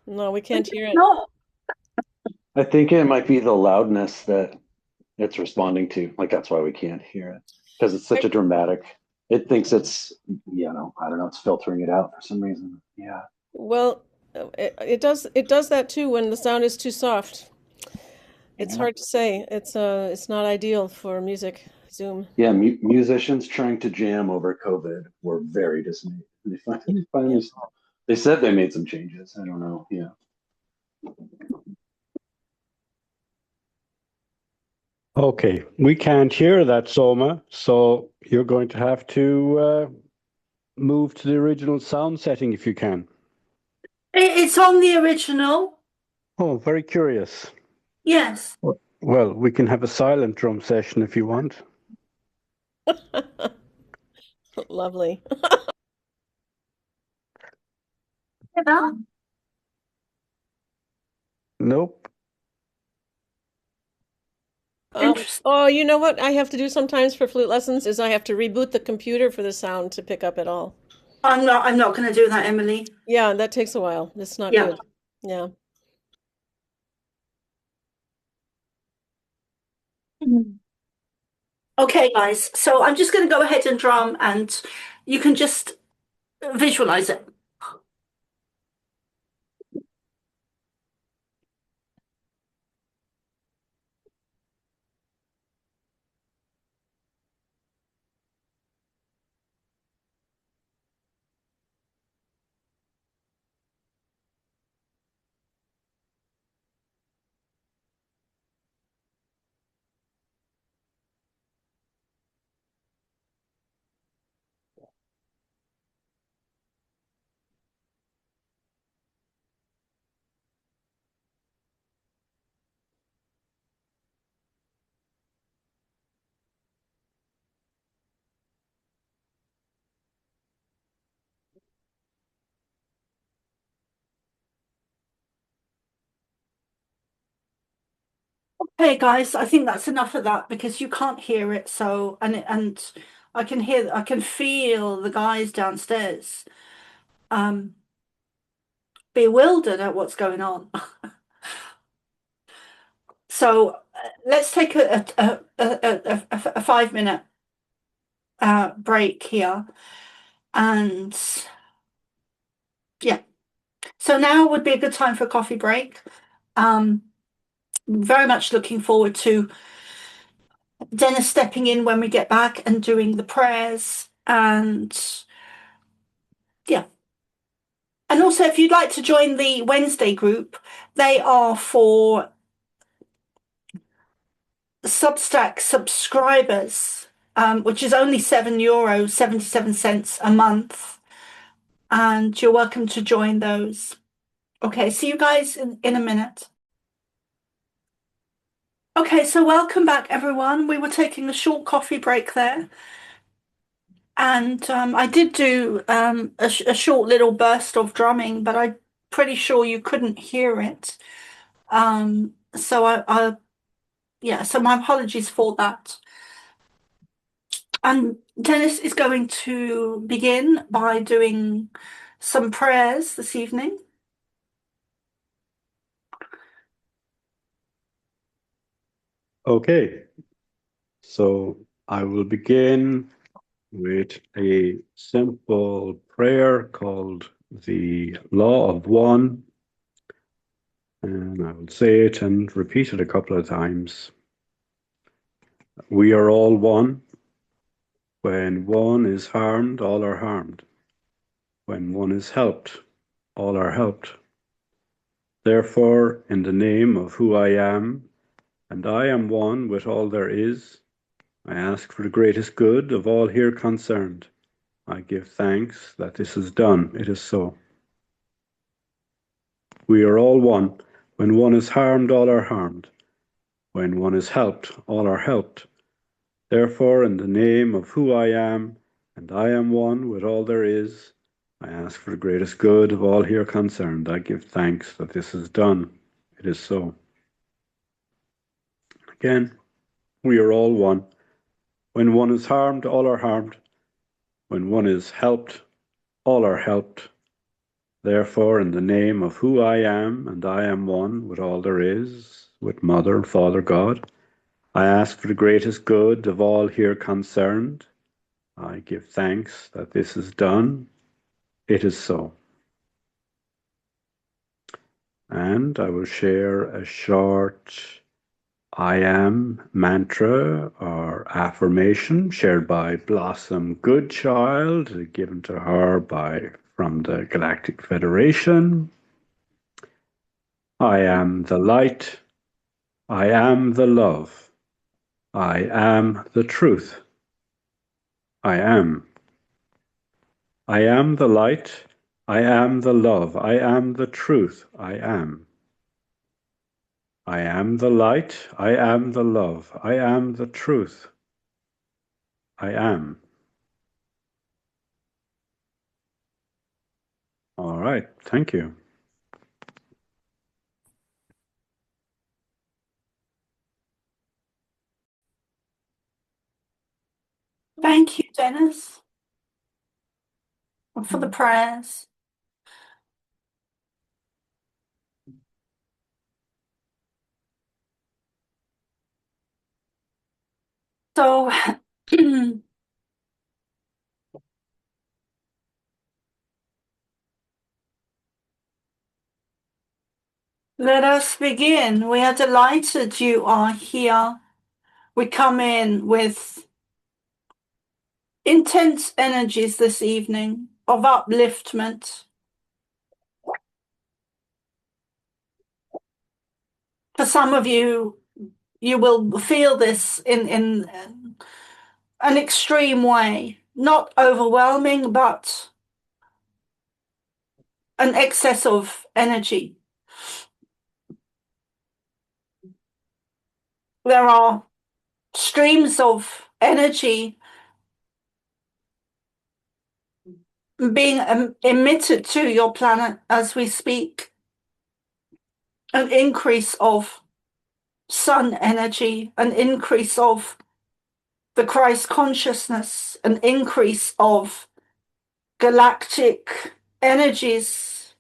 No, we can't hear it. No. I think it might be the loudness that it's responding to. Like that's why we can't hear it because it's such a dramatic. It thinks it's, I don't know, it's filtering it out for some reason. Yeah. Well, it does that too when the sound is too soft. It's hard to say. It's not ideal for music, Zoom. Yeah, musicians trying to jam over COVID were very dismayed. They finally, they said they made some changes. I don't know. Yeah. Okay, we can't hear that, Soma, so you're going to have to move to the original sound setting if you can. It's on the original. Oh, very curious. Yes. Well, we can have a silent drum session if you want. Lovely. Nope. Oh, you know what I have to do sometimes for flute lessons is I have to reboot the computer for the sound to pick up at all. I'm not going to do that, Emily. Yeah, that takes a while. It's not good. Yeah. Okay, guys. So I'm just going to go ahead and drum and you can just visualize it. Hey guys, I think that's enough of that because you can't hear it. So, and I can feel the guys downstairs, bewildered at what's going on. So let's take a 5 minute break here, and yeah. So now would be a good time for a coffee break. Very much looking forward to Dennis stepping in when we get back and doing the prayers, and yeah. And also, if you'd like to join the Wednesday group, they are for Substack subscribers, which is only €7.77 a month. And you're welcome to join those. Okay, see you guys in a minute. Okay, so welcome back, everyone. We were taking a short coffee break there. And I did do a short little burst of drumming, but I'm pretty sure you couldn't hear it. So yeah, so my apologies for that. And Dennis is going to begin by doing some prayers this evening. Okay, so I will begin with a simple prayer called the Law of One, and I will say it and repeat it a couple of times. We are all one. When one is harmed, all are harmed. When one is helped, all are helped. Therefore, in the name of who I am, and I am one with all there is, I ask for the greatest good of all here concerned. I give thanks that this is done. It is so. We are all one. When one is harmed, all are harmed. When one is helped, all are helped. Therefore, in the name of who I am, and I am one with all there is, I ask for the greatest good of all here concerned. I give thanks that this is done. It is so. Again, we are all one. When one is harmed, all are harmed. When one is helped, all are helped. Therefore, in the name of who I am, and I am one with all there is, with Mother and Father God, I ask for the greatest good of all here concerned. I give thanks that this is done. It is so. And I will share a short I am mantra or affirmation shared by Blossom Goodchild, given to her from the Galactic Federation. I am the light. I am the love. I am the truth. I am. I am the light. I am the love. I am the truth. I am. I am the light. I am the love. I am the truth. I am. All right. Thank you. Thank you, Dennis, for the prayers. So, let us begin. We are delighted you are here. We come in with intense energies this evening of upliftment. For some of you, you will feel this in an extreme way, not overwhelming, but an excess of energy. There are streams of energy being emitted to your planet as we speak, an increase of sun energy, an increase of the Christ consciousness, an increase of galactic energies.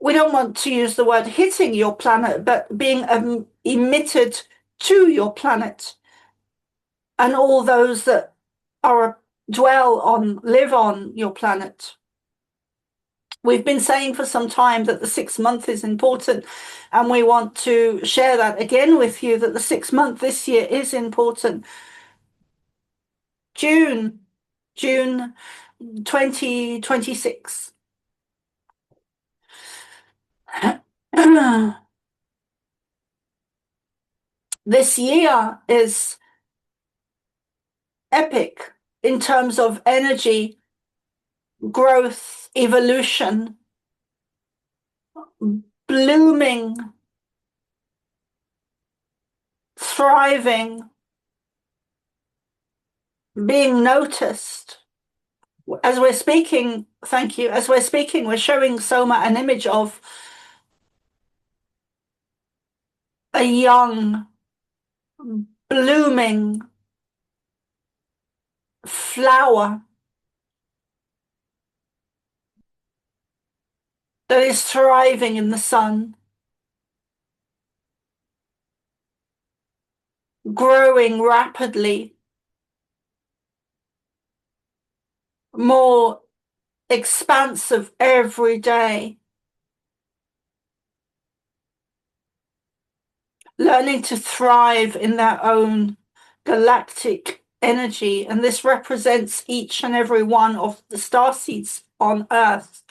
We don't want to use the word hitting your planet, but being emitted to your planet and all those that live on your planet. We've been saying for some time that the 6 month is important, and we want to share that again with you, that the 6 month this year is important. June 2026. This year is epic in terms of energy, growth, evolution, blooming, thriving, being noticed. As we're speaking, thank you, as we're speaking, we're showing Soma an image of a young, blooming flower that is thriving in the sun, growing rapidly, more expansive every day, learning to thrive in their own galactic energy. And this represents each and every one of the starseeds on Earth.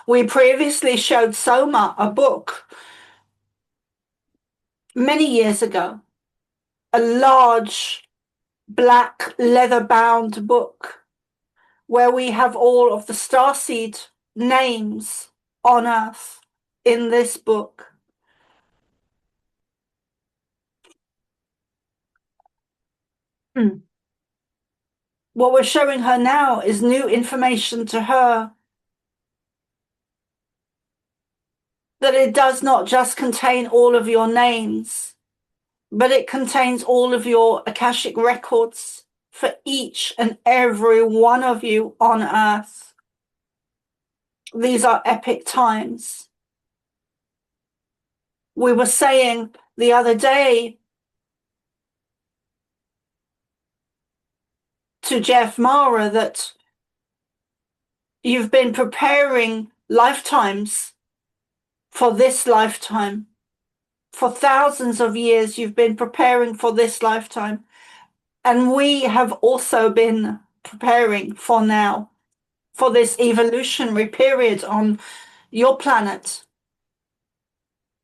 We previously showed Soma a book many years ago, a large black leather-bound book where we have all of the starseed names on Earth in this book. What we're showing her now is new information to her, that it does not just contain all of your names, but it contains all of your Akashic records for each and every one of you on Earth. These are epic times. We were saying the other day to Jeff Mara that you've been preparing lifetimes for this lifetime. For thousands of years, you've been preparing for this lifetime. And we have also been preparing for now, for this evolutionary period on your planet.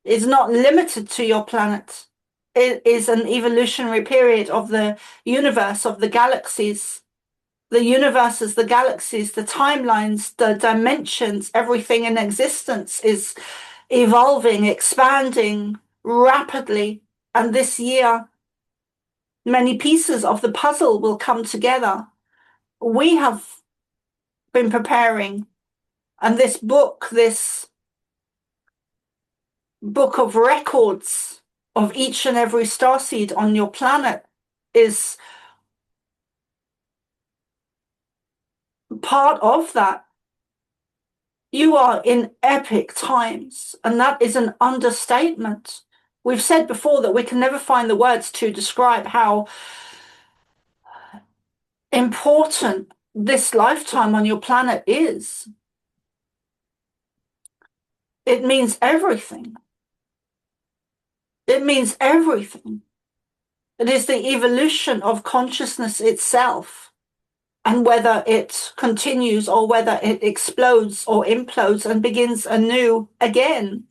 It's not limited to your planet. It is an evolutionary period of the universe, of the galaxies, the universes, the galaxies, the timelines, the dimensions, everything in existence is evolving, expanding rapidly. And this year, many pieces of the puzzle will come together. We have been preparing, and this book of records of each and every starseed on your planet is part of that. You are in epic times, and that is an understatement. We've said before that we can never find the words to describe how important this lifetime on your planet is. It means everything. It means everything. It is the evolution of consciousness itself, and whether it continues or whether it explodes or implodes and begins anew again,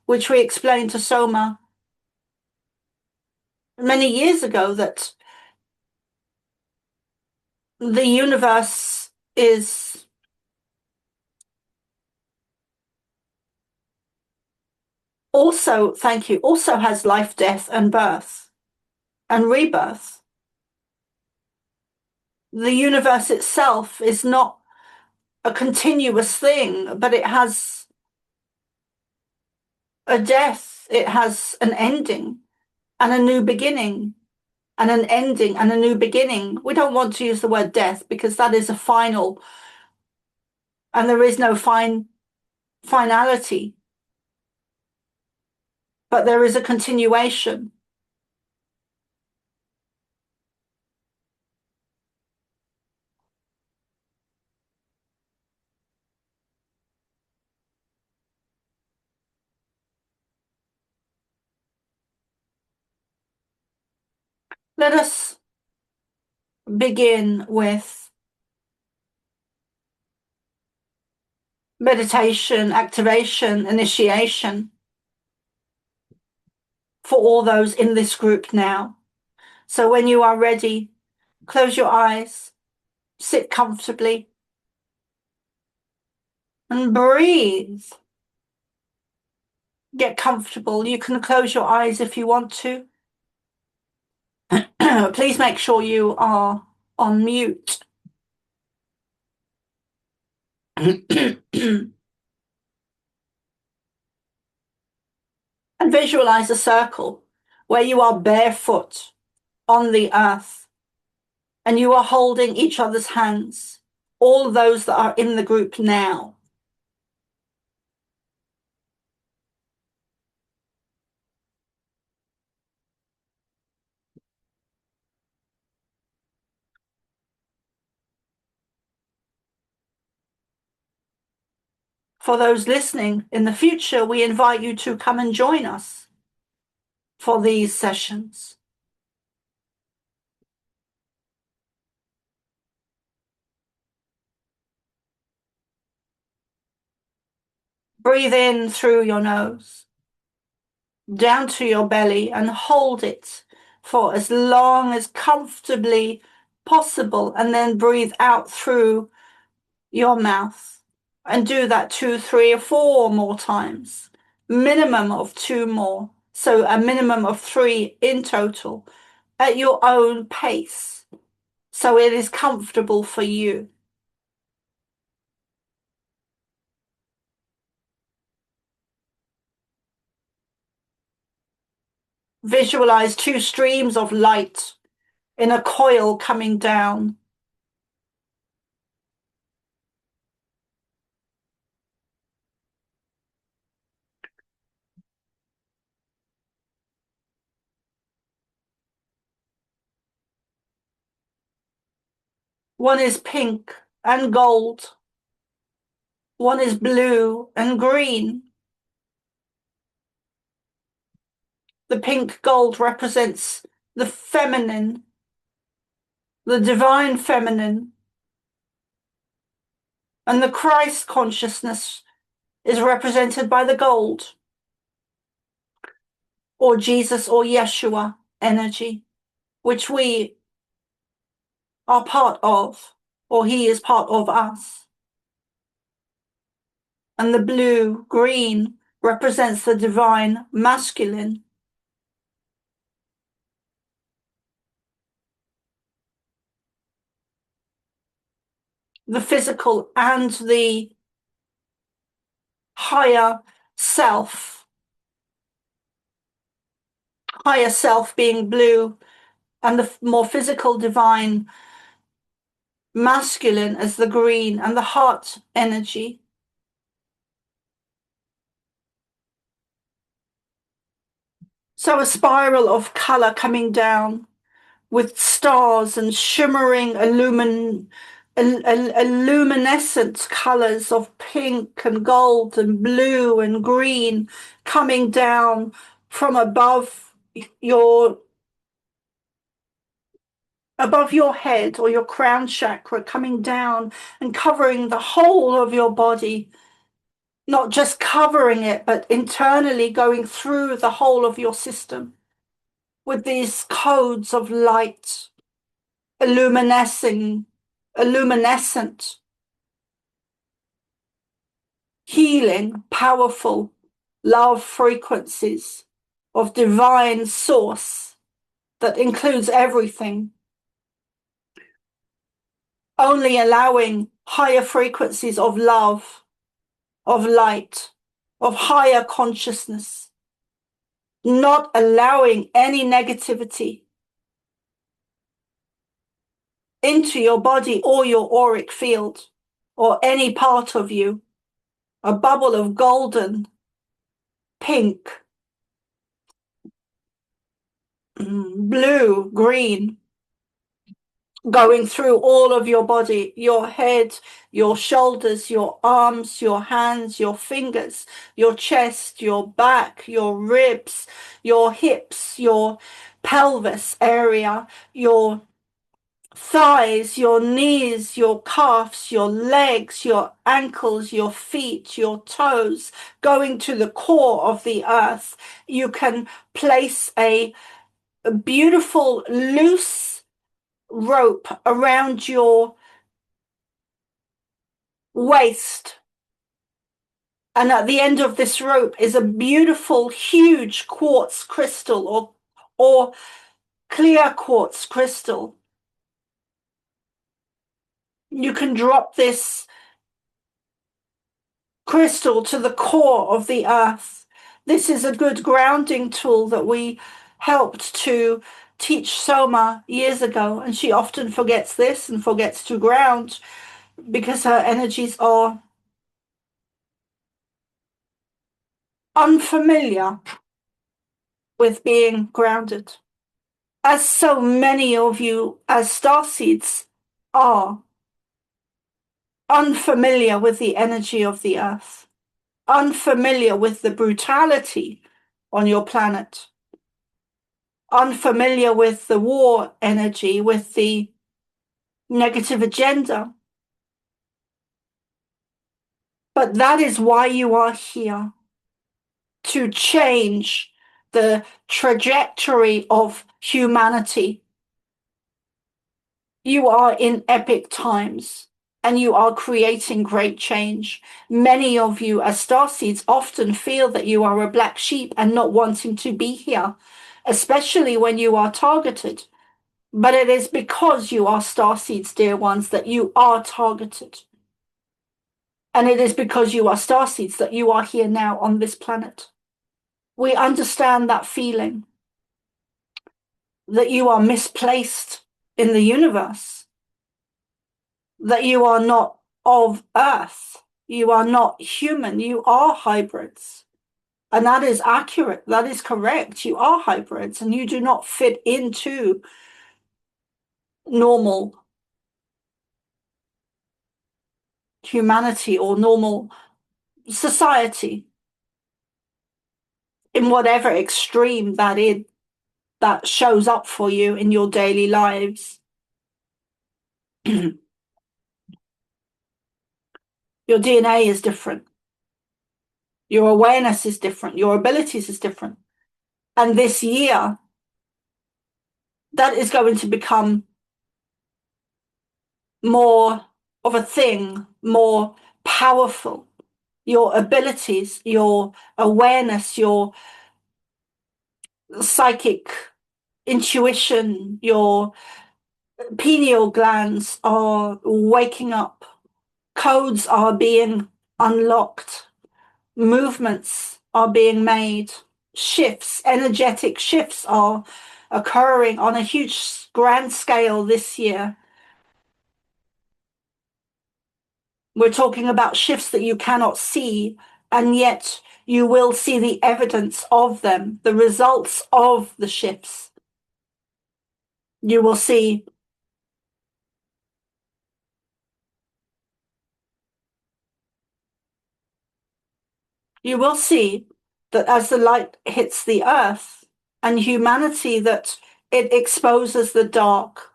which we explained to Soma many years ago, that the universe is also, thank you, also has life, death, and birth and rebirth. The universe itself is not a continuous thing, but it has a death, it has an ending. and a new beginning and an ending and a new beginning. We don't want to use the word death because that is a final, and there is no finality, but there is a continuation. Let us begin with meditation, activation, initiation for all those in this group now. So when you are ready, close your eyes, sit comfortably, and breathe. Get comfortable. You can close your eyes if you want to. Please make sure you are on mute. And visualize a circle where you are barefoot on the earth and you are holding each other's hands, all those that are in the group now. For those listening in the future, we invite you to come and join us for these sessions. Breathe in through your nose, down to your belly, and hold it for as long as comfortably possible, and then breathe out through your mouth. And do that 2, 3, or 4 more times. Minimum of 2 more. So a minimum of 3 in total at your own pace. So it is comfortable for you. Visualize 2 streams of light in a coil coming down. One is pink and gold. One is blue and green. The pink gold represents the feminine, the divine feminine. And the Christ consciousness is represented by the gold, or Jesus or Yeshua energy, which we are part of, or he is part of us. And the blue, green represents the divine masculine. The physical and the higher self being blue, and the more physical divine masculine as the green, and the heart energy. So a spiral of color coming down with stars and shimmering luminescent colors of pink and gold and blue and green coming down from above your head, or your crown chakra, coming down and covering the whole of your body. Not just covering it, but internally going through the whole of your system with these codes of light, illuminescent, healing, powerful love frequencies of divine source that includes everything. Only allowing higher frequencies of love, of light, of higher consciousness not allowing any negativity into your body or your auric field or any part of you. A bubble of golden, pink, blue, green, going through all of your body, your head, your shoulders, your arms, your hands, your fingers, your chest, your back, your ribs, your hips, your pelvis area, your thighs, your knees, your calves, your legs, your ankles, your feet, your toes, going to the core of the earth. You can place a beautiful loose rope around your waist. And at the end of this rope is a beautiful, huge quartz crystal or clear quartz crystal. You can drop this crystal to the core of the earth. This is a good grounding tool that we helped to teach Soma years ago, and she often forgets this and forgets to ground because her energies are unfamiliar with being grounded. As so many of you as starseeds are unfamiliar with the energy of the earth, unfamiliar with the brutality on your planet, unfamiliar with the war energy, with the negative agenda. But that is why you are here, to change the trajectory of humanity. You are in epic times and you are creating great change. Many of you as starseeds often feel that you are a black sheep and not wanting to be here, especially when you are targeted. But it is because you are starseeds, dear ones, that you are targeted. And it is because you are starseeds that you are here now on this planet. We understand that feeling that you are misplaced in the universe, that you are not of Earth, you are not human, you are hybrids. And that is accurate, that is correct. You are hybrids and you do not fit into normal humanity or normal society in whatever extreme that shows up for you in your daily lives. Your DNA is different. Your awareness is different. Your abilities is different. And this year, that is going to become more of a thing, more powerful. Your abilities, your awareness, your psychic intuition, your pineal glands are waking up. Codes are being unlocked. Movements are being made. Shifts, energetic shifts are occurring on a huge grand scale this year. We're talking about shifts that you cannot see, and yet you will see the evidence of them, the results of the shifts. You will see that as the light hits the earth and humanity, that it exposes the dark.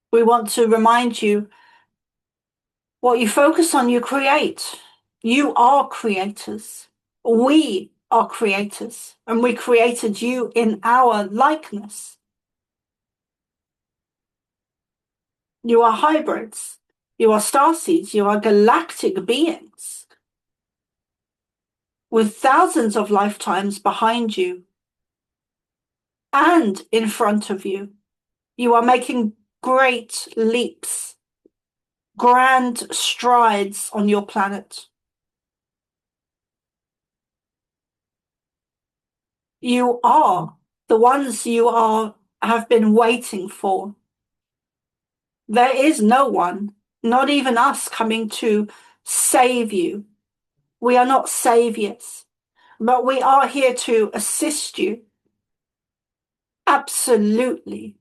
We want to remind you, what you focus on, you create. You are creators. We are creators, and we created you in our likeness. You are hybrids. You are starseeds. You are galactic beings with thousands of lifetimes behind you and in front of you. You are making great leaps. grand strides on your planet. You are the ones you have been waiting for. There is no one, not even us, coming to save you. We are not saviors, but we are here to assist you. Absolutely.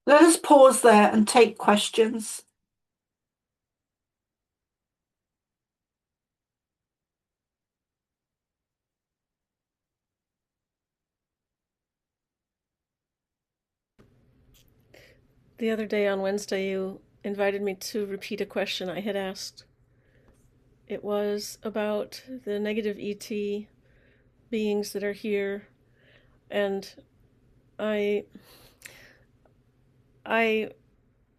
Let us pause there and take questions. The other day on Wednesday, you invited me to repeat a question I had asked. It was about the negative ET beings that are here, and I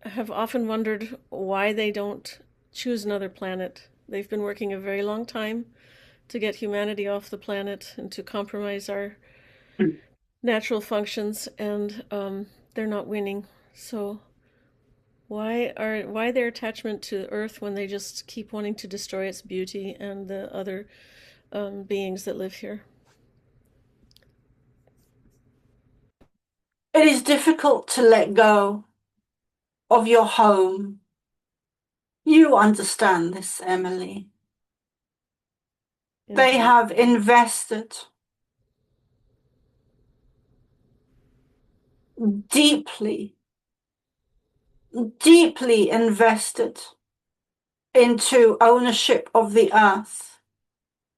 have often wondered why they don't choose another planet. They've been working a very long time to get humanity off the planet and to compromise our natural functions, and they're not winning. So why their attachment to Earth when they just keep wanting to destroy its beauty and the other beings that live here? It is difficult to let go of your home. You understand this, Emily. They have invested deeply invested into ownership of the earth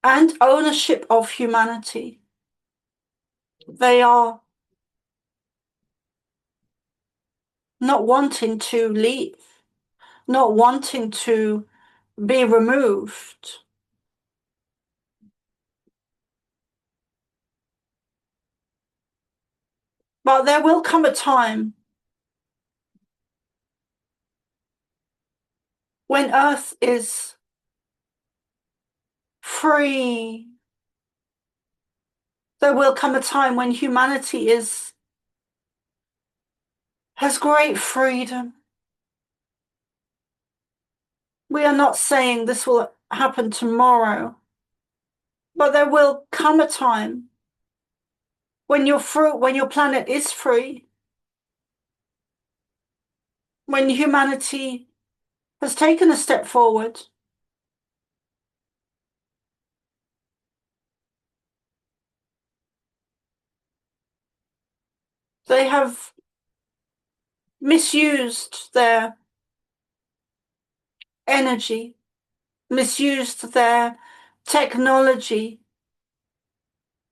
and ownership of humanity. They are not wanting to leave, not wanting to be removed. But there will come a time when Earth is free. There will come a time when humanity has great freedom. We are not saying this will happen tomorrow, but there will come a time when your planet is free, when humanity has taken a step forward. They have misused their energy, misused their technology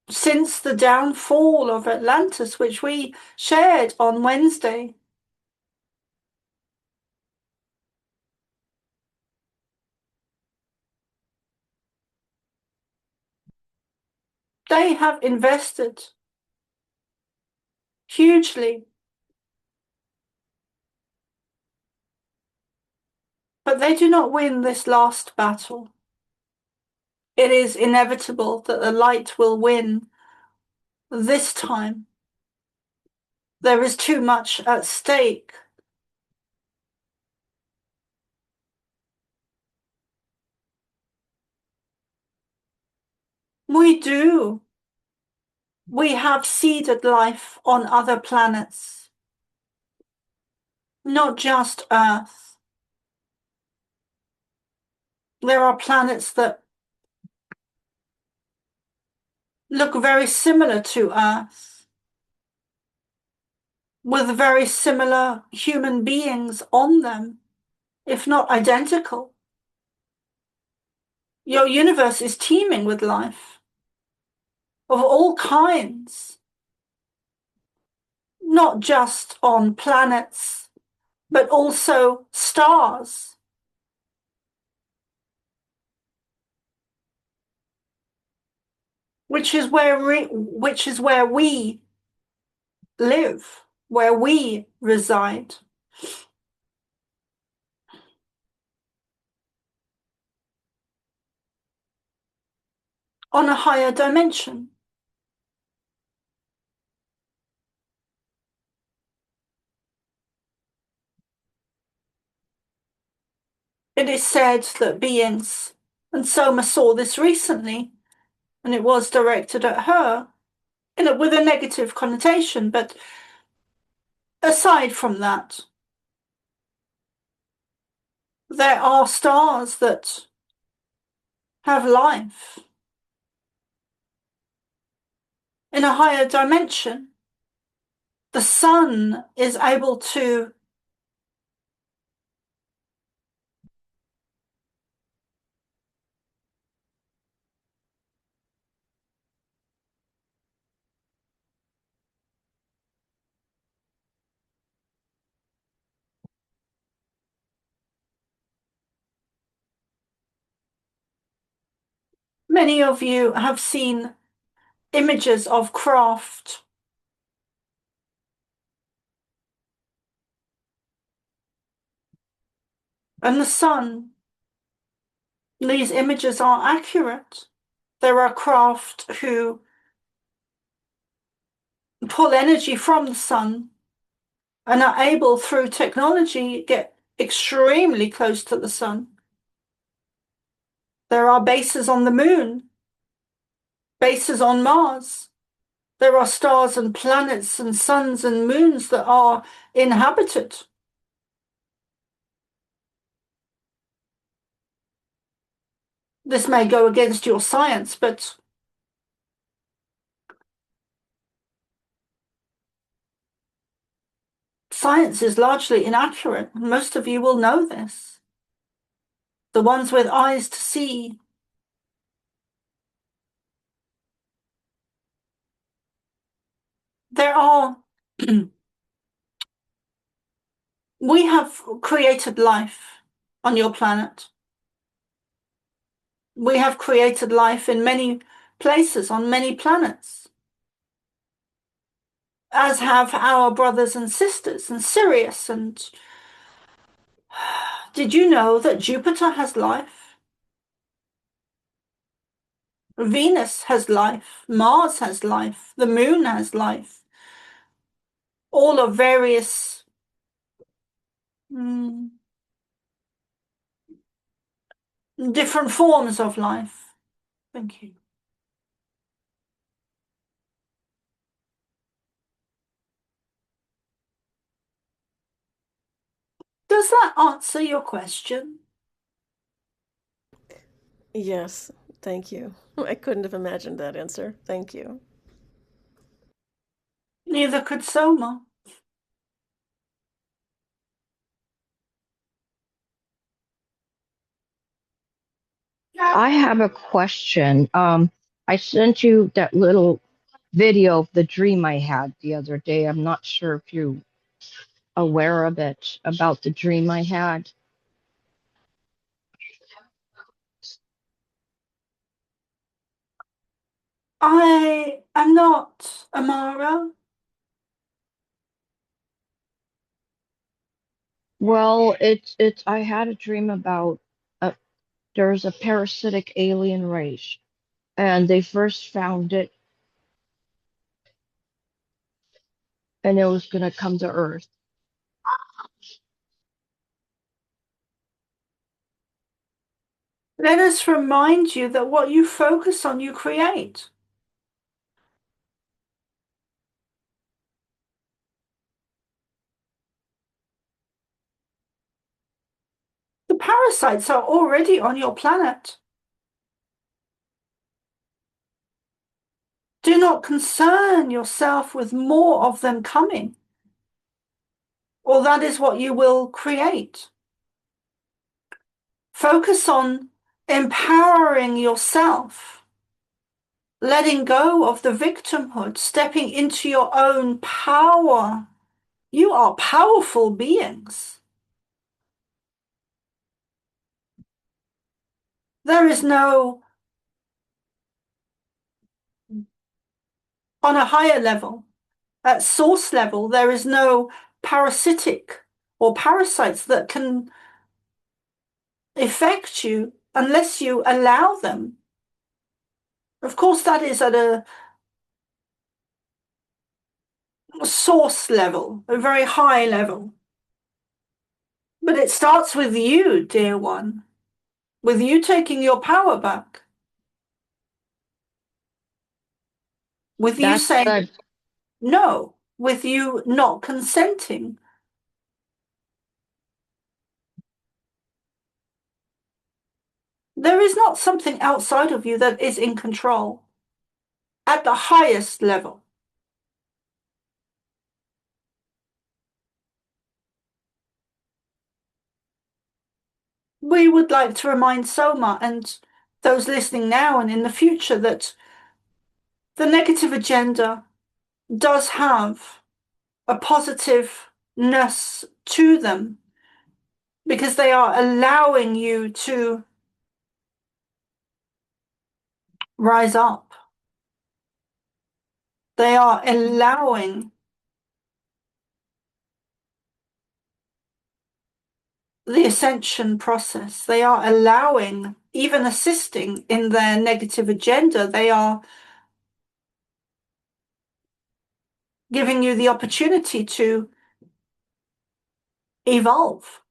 since the downfall of Atlantis, which we shared on Wednesday. They have invested hugely, but they do not win this last battle. It is inevitable that the light will win this time. There is too much at stake. We do. We have seeded life on other planets, not just Earth. There are planets that look very similar to Earth, with very similar human beings on them, if not identical. Your universe is teeming with life of all kinds, not just on planets, but also stars. Which is where we live, where we reside. On a higher dimension. It is said that beings, and Soma saw this recently, and it was directed at her, with a negative connotation, but aside from that, there are stars that have life in a higher dimension. The sun is able to many of you have seen images of craft. And the sun, these images are accurate. There are craft who pull energy from the sun and are able, through technology, get extremely close to the sun. There are bases on the moon, bases on Mars. There are stars and planets and suns and moons that are inhabited. This may go against your science, but science is largely inaccurate. Most of you will know this. The ones with eyes to see. There are, we have created life on your planet. We have created life in many places, on many planets, as have our brothers and sisters in Sirius. And did you know that Jupiter has life? Venus has life. Mars has life. The moon has life. All of various different forms of life. Thank you. Does that answer your question? Yes, thank you. I couldn't have imagined that answer. Thank you. Neither could Soma. I have a question. I sent you that little video of the dream I had the other day. I'm not sure if you're aware of it, about the dream I had. I am not Amara. Well, it's I had a dream about there's a parasitic alien race, and they first found it, and it was gonna come to Earth. Let us remind you that what you focus on, you create. The parasites are already on your planet. Do not concern yourself with more of them coming, or that is what you will create. Focus on empowering yourself, letting go of the victimhood, stepping into your own power. You are powerful beings. There is no, on a higher level, at source level, there is no parasitic or parasites that can affect you unless you allow them. Of course, that is at a source level, a very high level. But it starts with you, dear one, with you taking your power back, with you saying no, with you not consenting. There is not something outside of you that is in control at the highest level. We would like to remind Soma and those listening now and in the future that the negative agenda does have a positiveness to them because they are allowing you to rise up. They are allowing the ascension process. They are allowing, even assisting in their negative agenda. They are giving you the opportunity to evolve.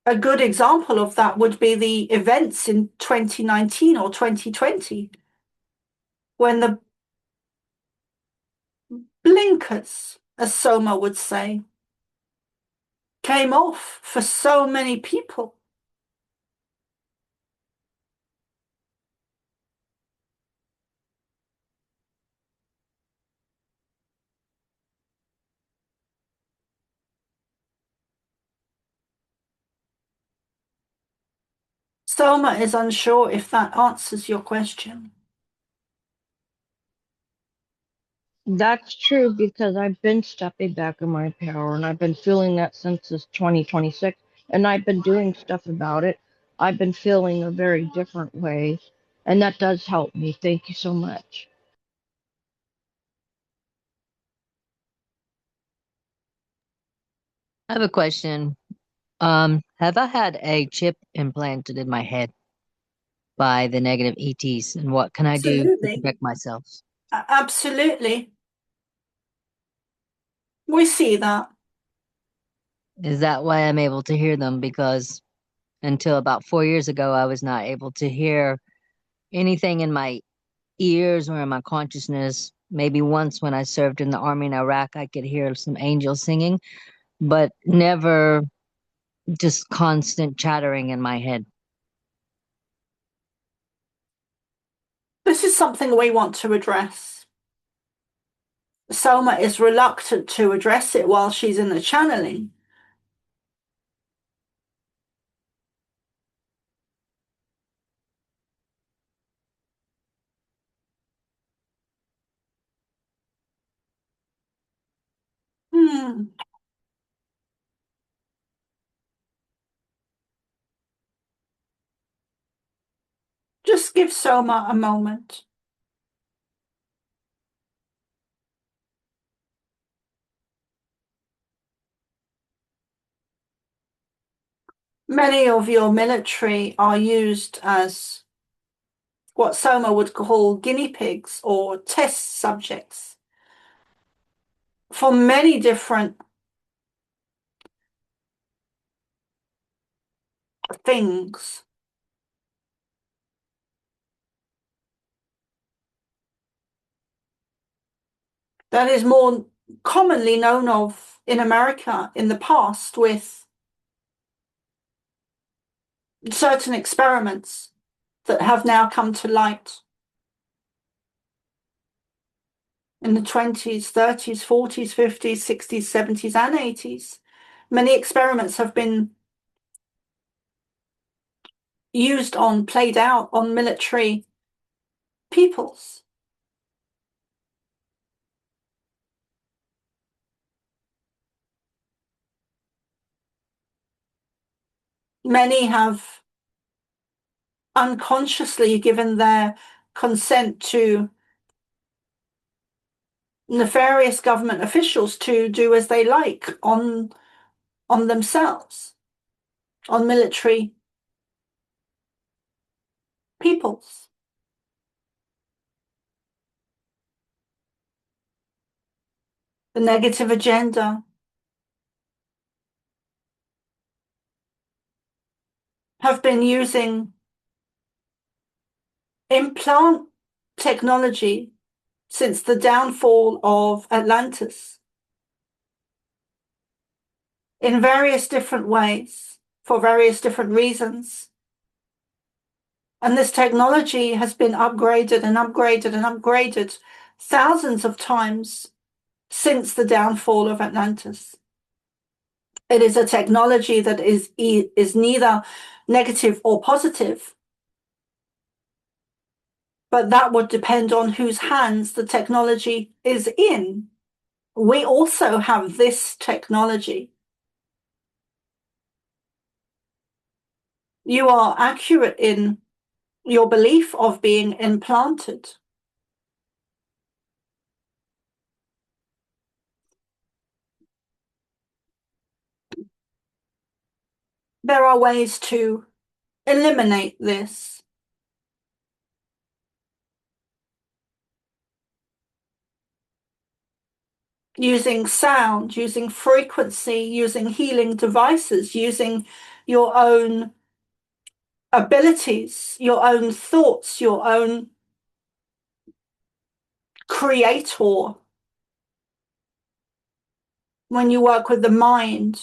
A good example of that would be the events in 2019 or 2020, when the blinkers, as Soma would say, came off for so many people. Soma is unsure if that answers your question. That's true because I've been stepping back in my power and I've been feeling that since this 2026 and I've been doing stuff about it. I've been feeling a very different way and that does help me. Thank you so much. I have a question. Have I had a chip implanted in my head by the negative ETs, and what can I do to Absolutely. protect myself? Absolutely. We see that. Is that why I'm able to hear them? Because until about 4 years ago, I was not able to hear anything in my ears or in my consciousness. Maybe once when I served in the army in Iraq, I could hear some angels singing, but never just constant chattering in my head. This is something we want to address. Soma is reluctant to address it while she's in the channeling. Just give Soma a moment. Many of your military are used as what Soma would call guinea pigs or test subjects for many different things. That is more commonly known of in America in the past with certain experiments that have now come to light in the 20s, 30s, 40s, 50s, 60s, 70s, and 80s. Many experiments have been used on, played out on military peoples. Many have unconsciously given their consent to nefarious government officials to do as they like on themselves, on military peoples. The negative agenda have been using implant technology since the downfall of Atlantis in various different ways for various different reasons. And this technology has been upgraded and upgraded and upgraded thousands of times since the downfall of Atlantis. It is a technology that is neither negative or positive, but that would depend on whose hands the technology is in. We also have this technology. You are accurate in your belief of being implanted. There are ways to eliminate this. Using sound, using frequency, using healing devices, using your own abilities, your own thoughts, your own creator. When you work with the mind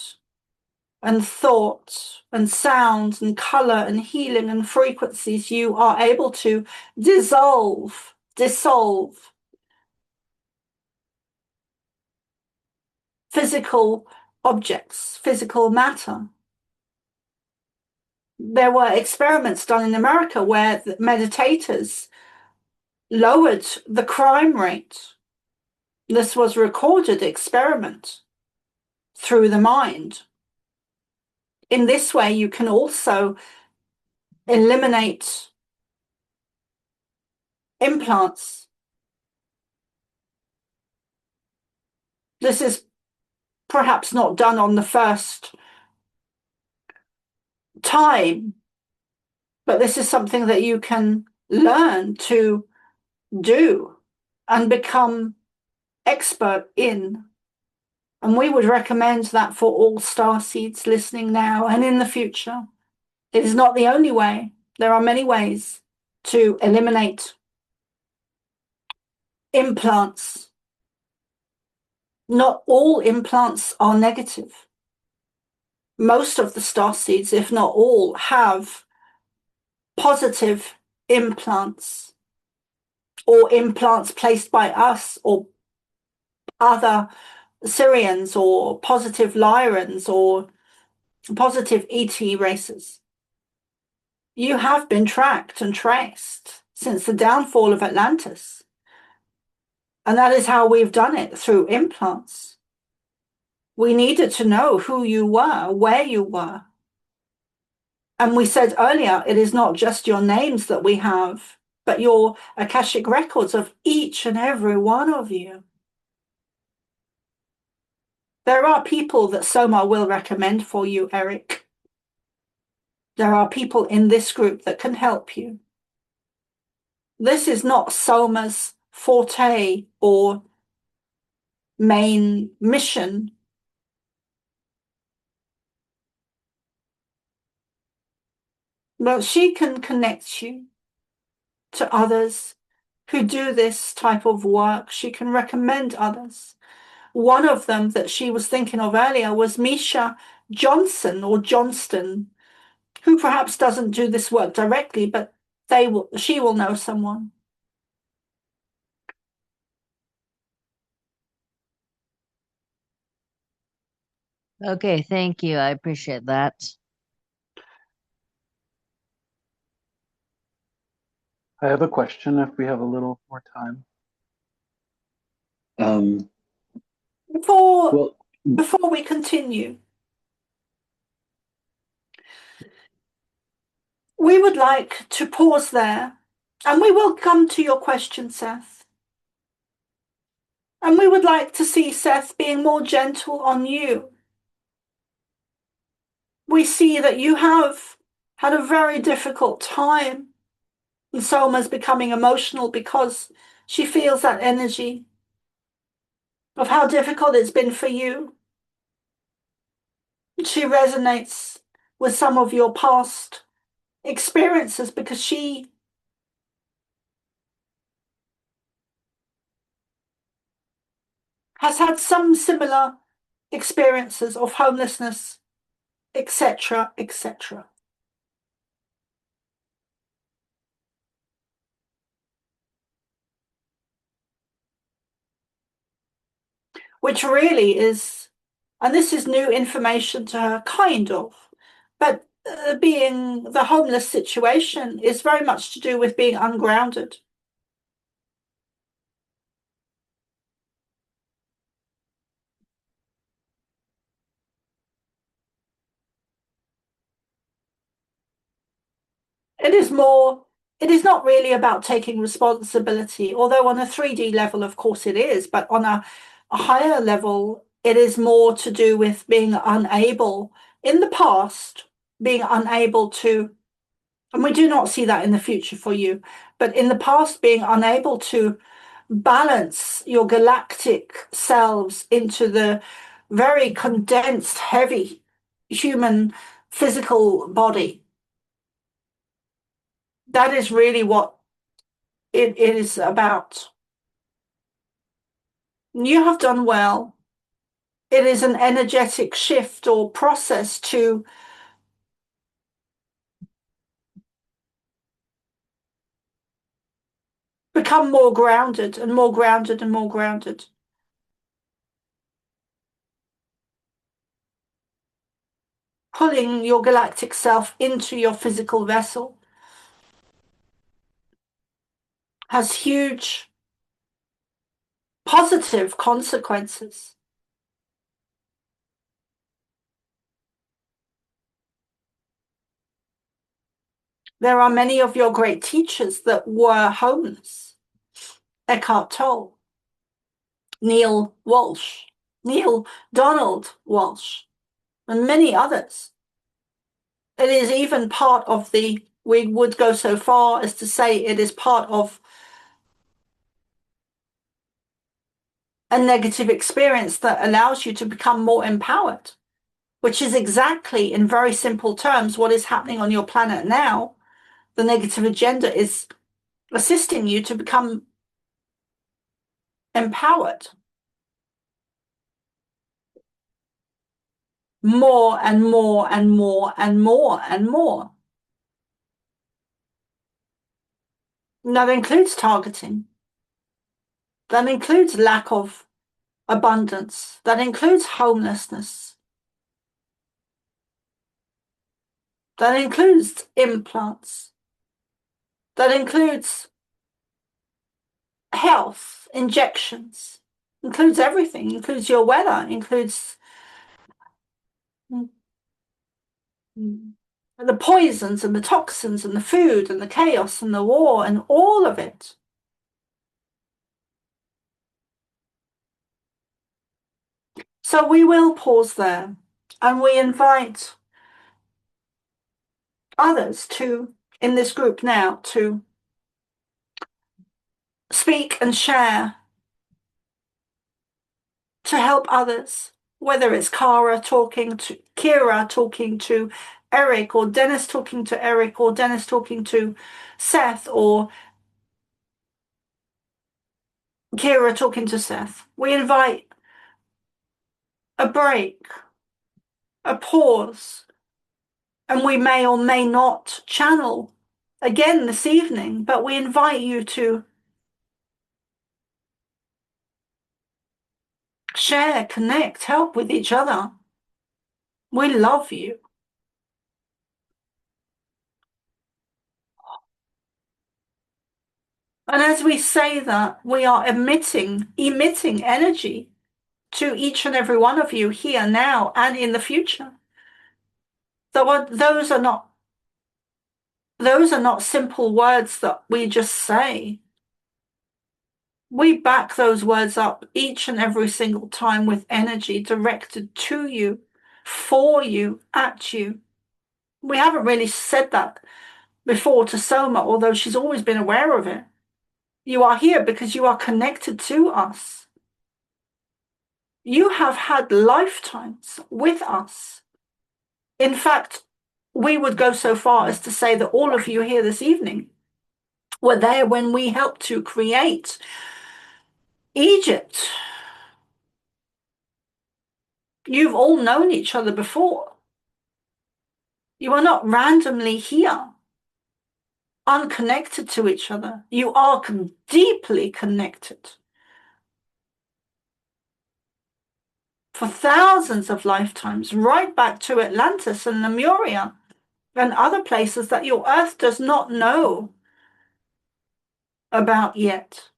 and thought and sound and color and healing and frequencies, you are able to dissolve physical objects, physical matter. There were experiments done in America where the meditators lowered the crime rate. This was a recorded experiment through the mind. In this way, you can also eliminate implants. This is perhaps not done on the first time, but this is something that you can learn to do and become expert in. And we would recommend that for all starseeds listening now and in the future. It is not the only way. There are many ways to eliminate implants. Not all implants are negative. Most of the starseeds, if not all, have positive implants or implants placed by us or other Syrians or positive Lyrans or positive ET races. You have been tracked and traced since the downfall of Atlantis. And that is how we've done it, through implants. We needed to know who you were, where you were. And we said earlier, it is not just your names that we have, but your Akashic records of each and every one of you. There are people that Soma will recommend for you, Eric. There are people in this group that can help you. This is not Soma's forte or main mission. But she can connect you to others who do this type of work. She can recommend others. One of them that she was thinking of earlier was Misha Johnson or Johnston, who perhaps doesn't do this work directly, but she will know someone. Okay, thank you. I appreciate that. I have a question if we have a little more time. Before we continue, we would like to pause there, and we will come to your question, Seth. And we would like to see Seth being more gentle on you. We see that you have had a very difficult time, and Soma's becoming emotional because she feels that energy of how difficult it's been for you. She resonates with some of your past experiences because she has had some similar experiences of homelessness, etc., etc. Which really is, and this is new information to her, kind of, but being the homeless situation is very much to do with being ungrounded. It is not really about taking responsibility, although on a 3D level, of course it is, but on a higher level, it is more to do with being unable, in the past, being unable to, and we do not see that in the future for you, but in the past, being unable to balance your galactic selves into the very condensed, heavy human physical body. That is really what it is about. You have done well. It is an energetic shift or process to become more grounded and more grounded and more grounded. Pulling your galactic self into your physical vessel has huge positive consequences. There are many of your great teachers that were homeless. Eckhart Tolle, Neil Donald Walsh, and many others. It is even part of we would go so far as to say it is part of a negative experience that allows you to become more empowered, which is exactly, in very simple terms, what is happening on your planet now. The negative agenda is assisting you to become empowered more and more and more and more and more. And that includes targeting. That includes lack of abundance. That includes homelessness. That includes implants. That includes health, injections. Includes everything. Includes your weather. Includes the poisons and the toxins and the food and the chaos and the war and all of it. So we will pause there and we invite others to, in this group now, to speak and share, to help others, whether it's Kira talking to Eric, or Dennis talking to Eric, or Dennis talking to Seth, or Kira talking to Seth. We invite a break, a pause, and we may or may not channel again this evening, but we invite you to share, connect, help with each other. We love you. And as we say that, we are emitting energy to each and every one of you here now and in the future. Those are not simple words that we just say. We back those words up each and every single time with energy directed to you, for you, at you. We haven't really said that before to Soma, although she's always been aware of it. You are here because you are connected to us. You have had lifetimes with us. In fact, we would go so far as to say that all of you here this evening were there when we helped to create Egypt. You've all known each other before. You are not randomly here, unconnected to each other. You are deeply connected. For thousands of lifetimes, right back to Atlantis and Lemuria and other places that your Earth does not know about yet.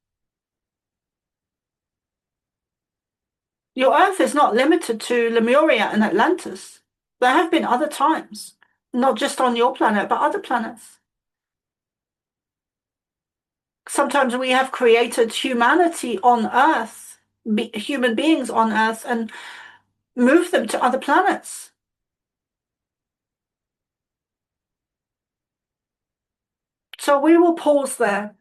Your Earth is not limited to Lemuria and Atlantis. There have been other times, not just on your planet, but other planets. Sometimes we have created humanity on Earth, human beings on Earth, and moved them to other planets. So we will pause there.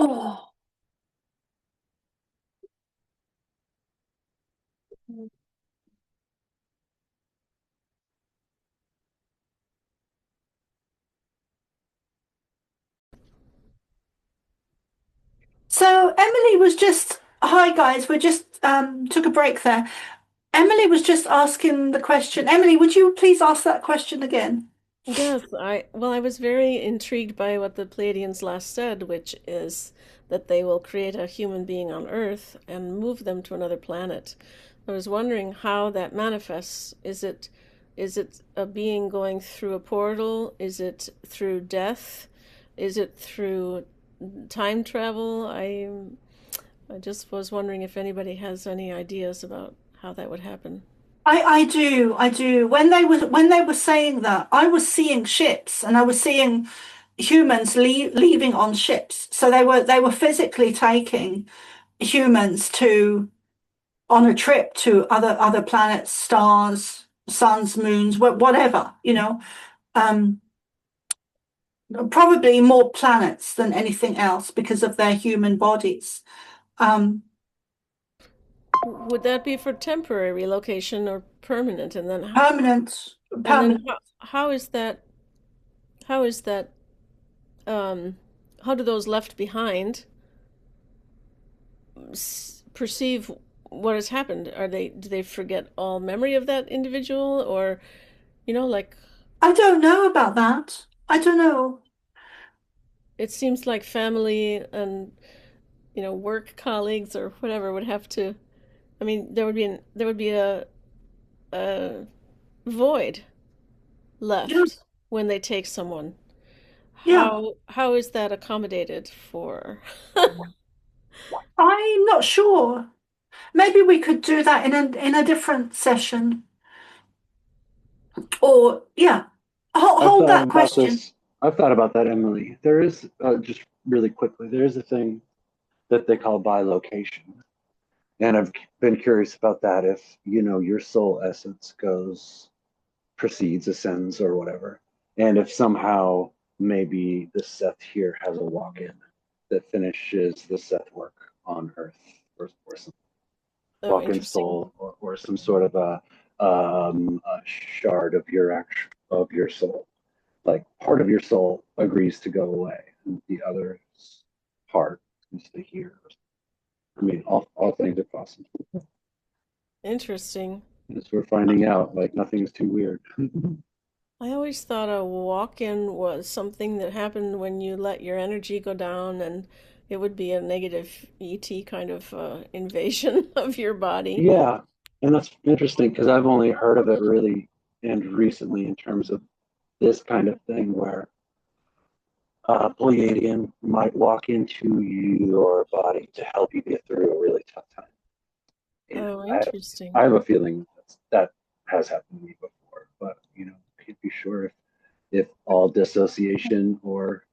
Oh. So Emily was just, hi guys, we just took a break there. Emily was just asking the question. Emily, would you please ask that question again? Yes, I was very intrigued by what the Pleiadians last said, which is that they will create a human being on Earth and move them to another planet. I was wondering how that manifests. Is it a being going through a portal? Is it through death? Is it through time travel? I just was wondering if anybody has any ideas about how that would happen. I do. When they were saying that, I was seeing ships and I was seeing humans leaving on ships. So they were physically taking humans on a trip to other planets, stars, suns, moons, whatever, probably more planets than anything else because of their human bodies. Would that be for temporary relocation or permanent? And then Permanent. And then how is that? How do those left behind perceive what has happened? Do they forget all memory of that individual, or like? I don't know about that. I don't know. It seems like family and work colleagues or whatever would have to. I mean, there would be a void left when they take someone. How is that accommodated for? I'm not sure. Maybe we could do that in a different session. Or hold that question. I've thought about that, Emily. There is just really quickly. There is a thing that they call bilocation, and I've been curious about that. If your soul essence proceeds, ascends, or whatever, and if somehow maybe the Seth here has a walk-in that finishes the Seth work on Earth, or some walk-in soul, or some sort of a shard of your soul. Like part of your soul agrees to go away, and the other part is to here. I mean, all things are possible. Interesting. As we're finding out, like nothing's too weird. I always thought a walk-in was something that happened when you let your energy go down, and it would be a negative ET kind of invasion of your body. Yeah, and that's interesting because I've only heard of it really and recently in terms of this kind of thing where a Pleiadian might walk into your body to help you get through a really tough time. And interesting. I have a feeling that has happened to me before, but can't be sure if all dissociation or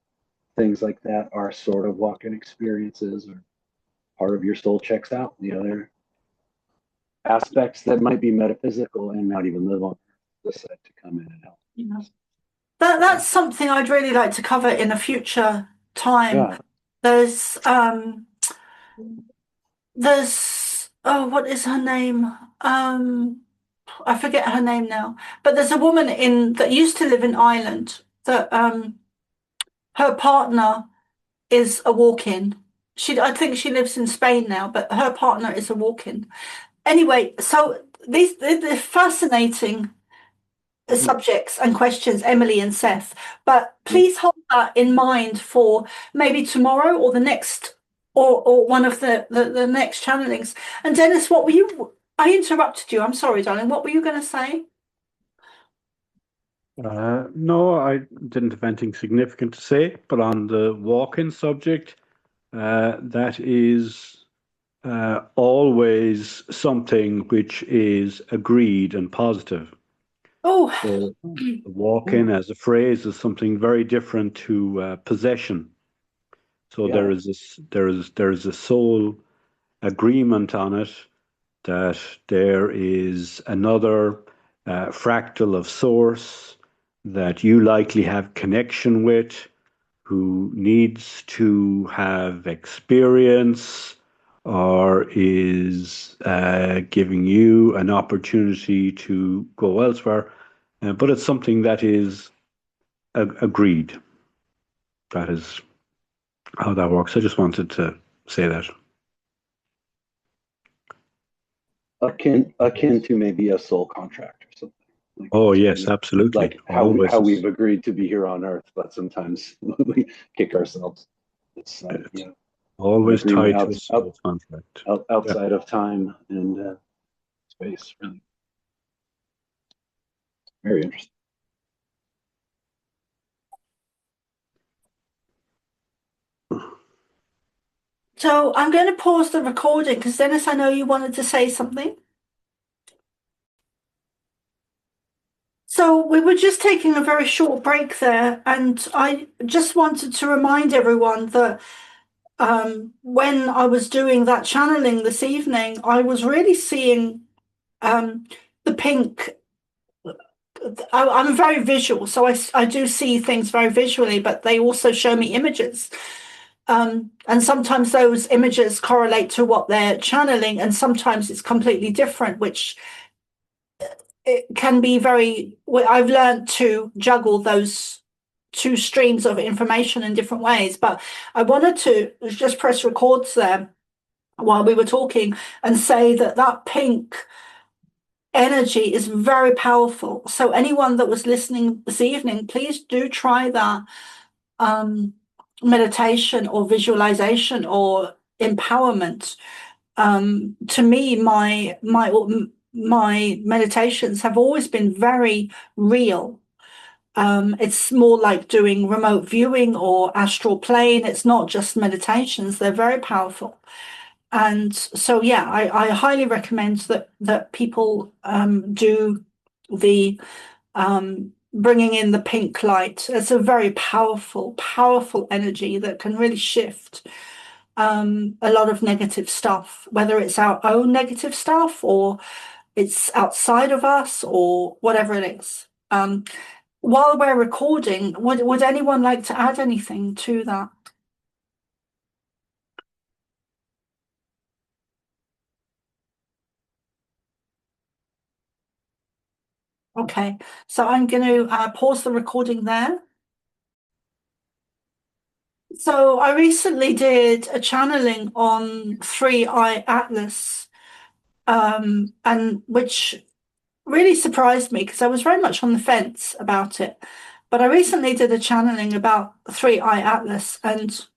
things like that are sort of walk-in experiences or part of your soul checks out. There are aspects that might be metaphysical and not even live on this side to come in and help. That's something I'd really like to cover in a future time. Yeah. There's what is her name? I forget her name now, but there's a woman that used to live in Ireland that her partner is a walk-in. I think she lives in Spain now, but her partner is a walk-in. Anyway, so they're fascinating subjects and questions, Emily and Seth. But please hold that in mind for maybe tomorrow or the next, or one of the next channelings. And Dennis, what were you? I interrupted you. I'm sorry, darling. What were you going to say? No, I didn't have anything significant to say, but on the walk-in subject, that is always something which is agreed and positive. Oh, So walk-in as a phrase is something very different to possession. So there is a sole agreement on it that there is another fractal of source that you likely have connection with, who needs to have experience or is giving you an opportunity to go elsewhere. But it's something that is agreed. That is how that works. I just wanted to say that. Akin to maybe a soul contract or something. Like, oh yes, absolutely. Like how we've agreed to be here on Earth, but sometimes we kick ourselves. It's always tied to a soul contract outside of time and space. Really, very interesting. So I'm going to pause the recording because Dennis, I know you wanted to say something. So we were just taking a very short break there, and I just wanted to remind everyone that when I was doing that channeling this evening, I was really seeing the pink. I'm very visual, so I do see things very visually, but they also show me images. And sometimes those images correlate to what they're channeling, and sometimes it's completely different, which it can be I've learned to juggle those two streams of information in different ways. But I wanted to just press records there while we were talking and say that pink energy is very powerful. So anyone that was listening this evening, please do try that meditation or visualization or empowerment. To me, my meditations have always been very real. It's more like doing remote viewing or astral plane. It's not just meditations. They're very powerful. And so, yeah, I highly recommend that people do the bringing in the pink light. It's a very powerful, powerful energy that can really shift a lot of negative stuff, whether it's our own negative stuff or it's outside of us or whatever it is. While we're recording, would anyone like to add anything to that? Okay, so I'm going to pause the recording there. So I recently did a channeling on 3i Atlas, and which really surprised me because I was very much on the fence about it. But I recently did a channeling about 3i Atlas, and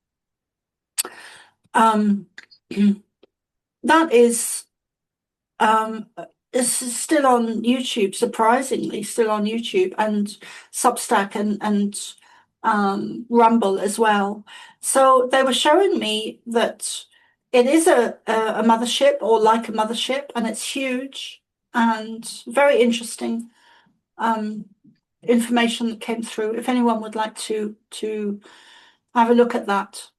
that is still on YouTube, surprisingly, still on YouTube and Substack and Rumble as well. So they were showing me that it is a mothership or like a mothership, and it's huge and very interesting information that came through. If anyone would like to have a look at that,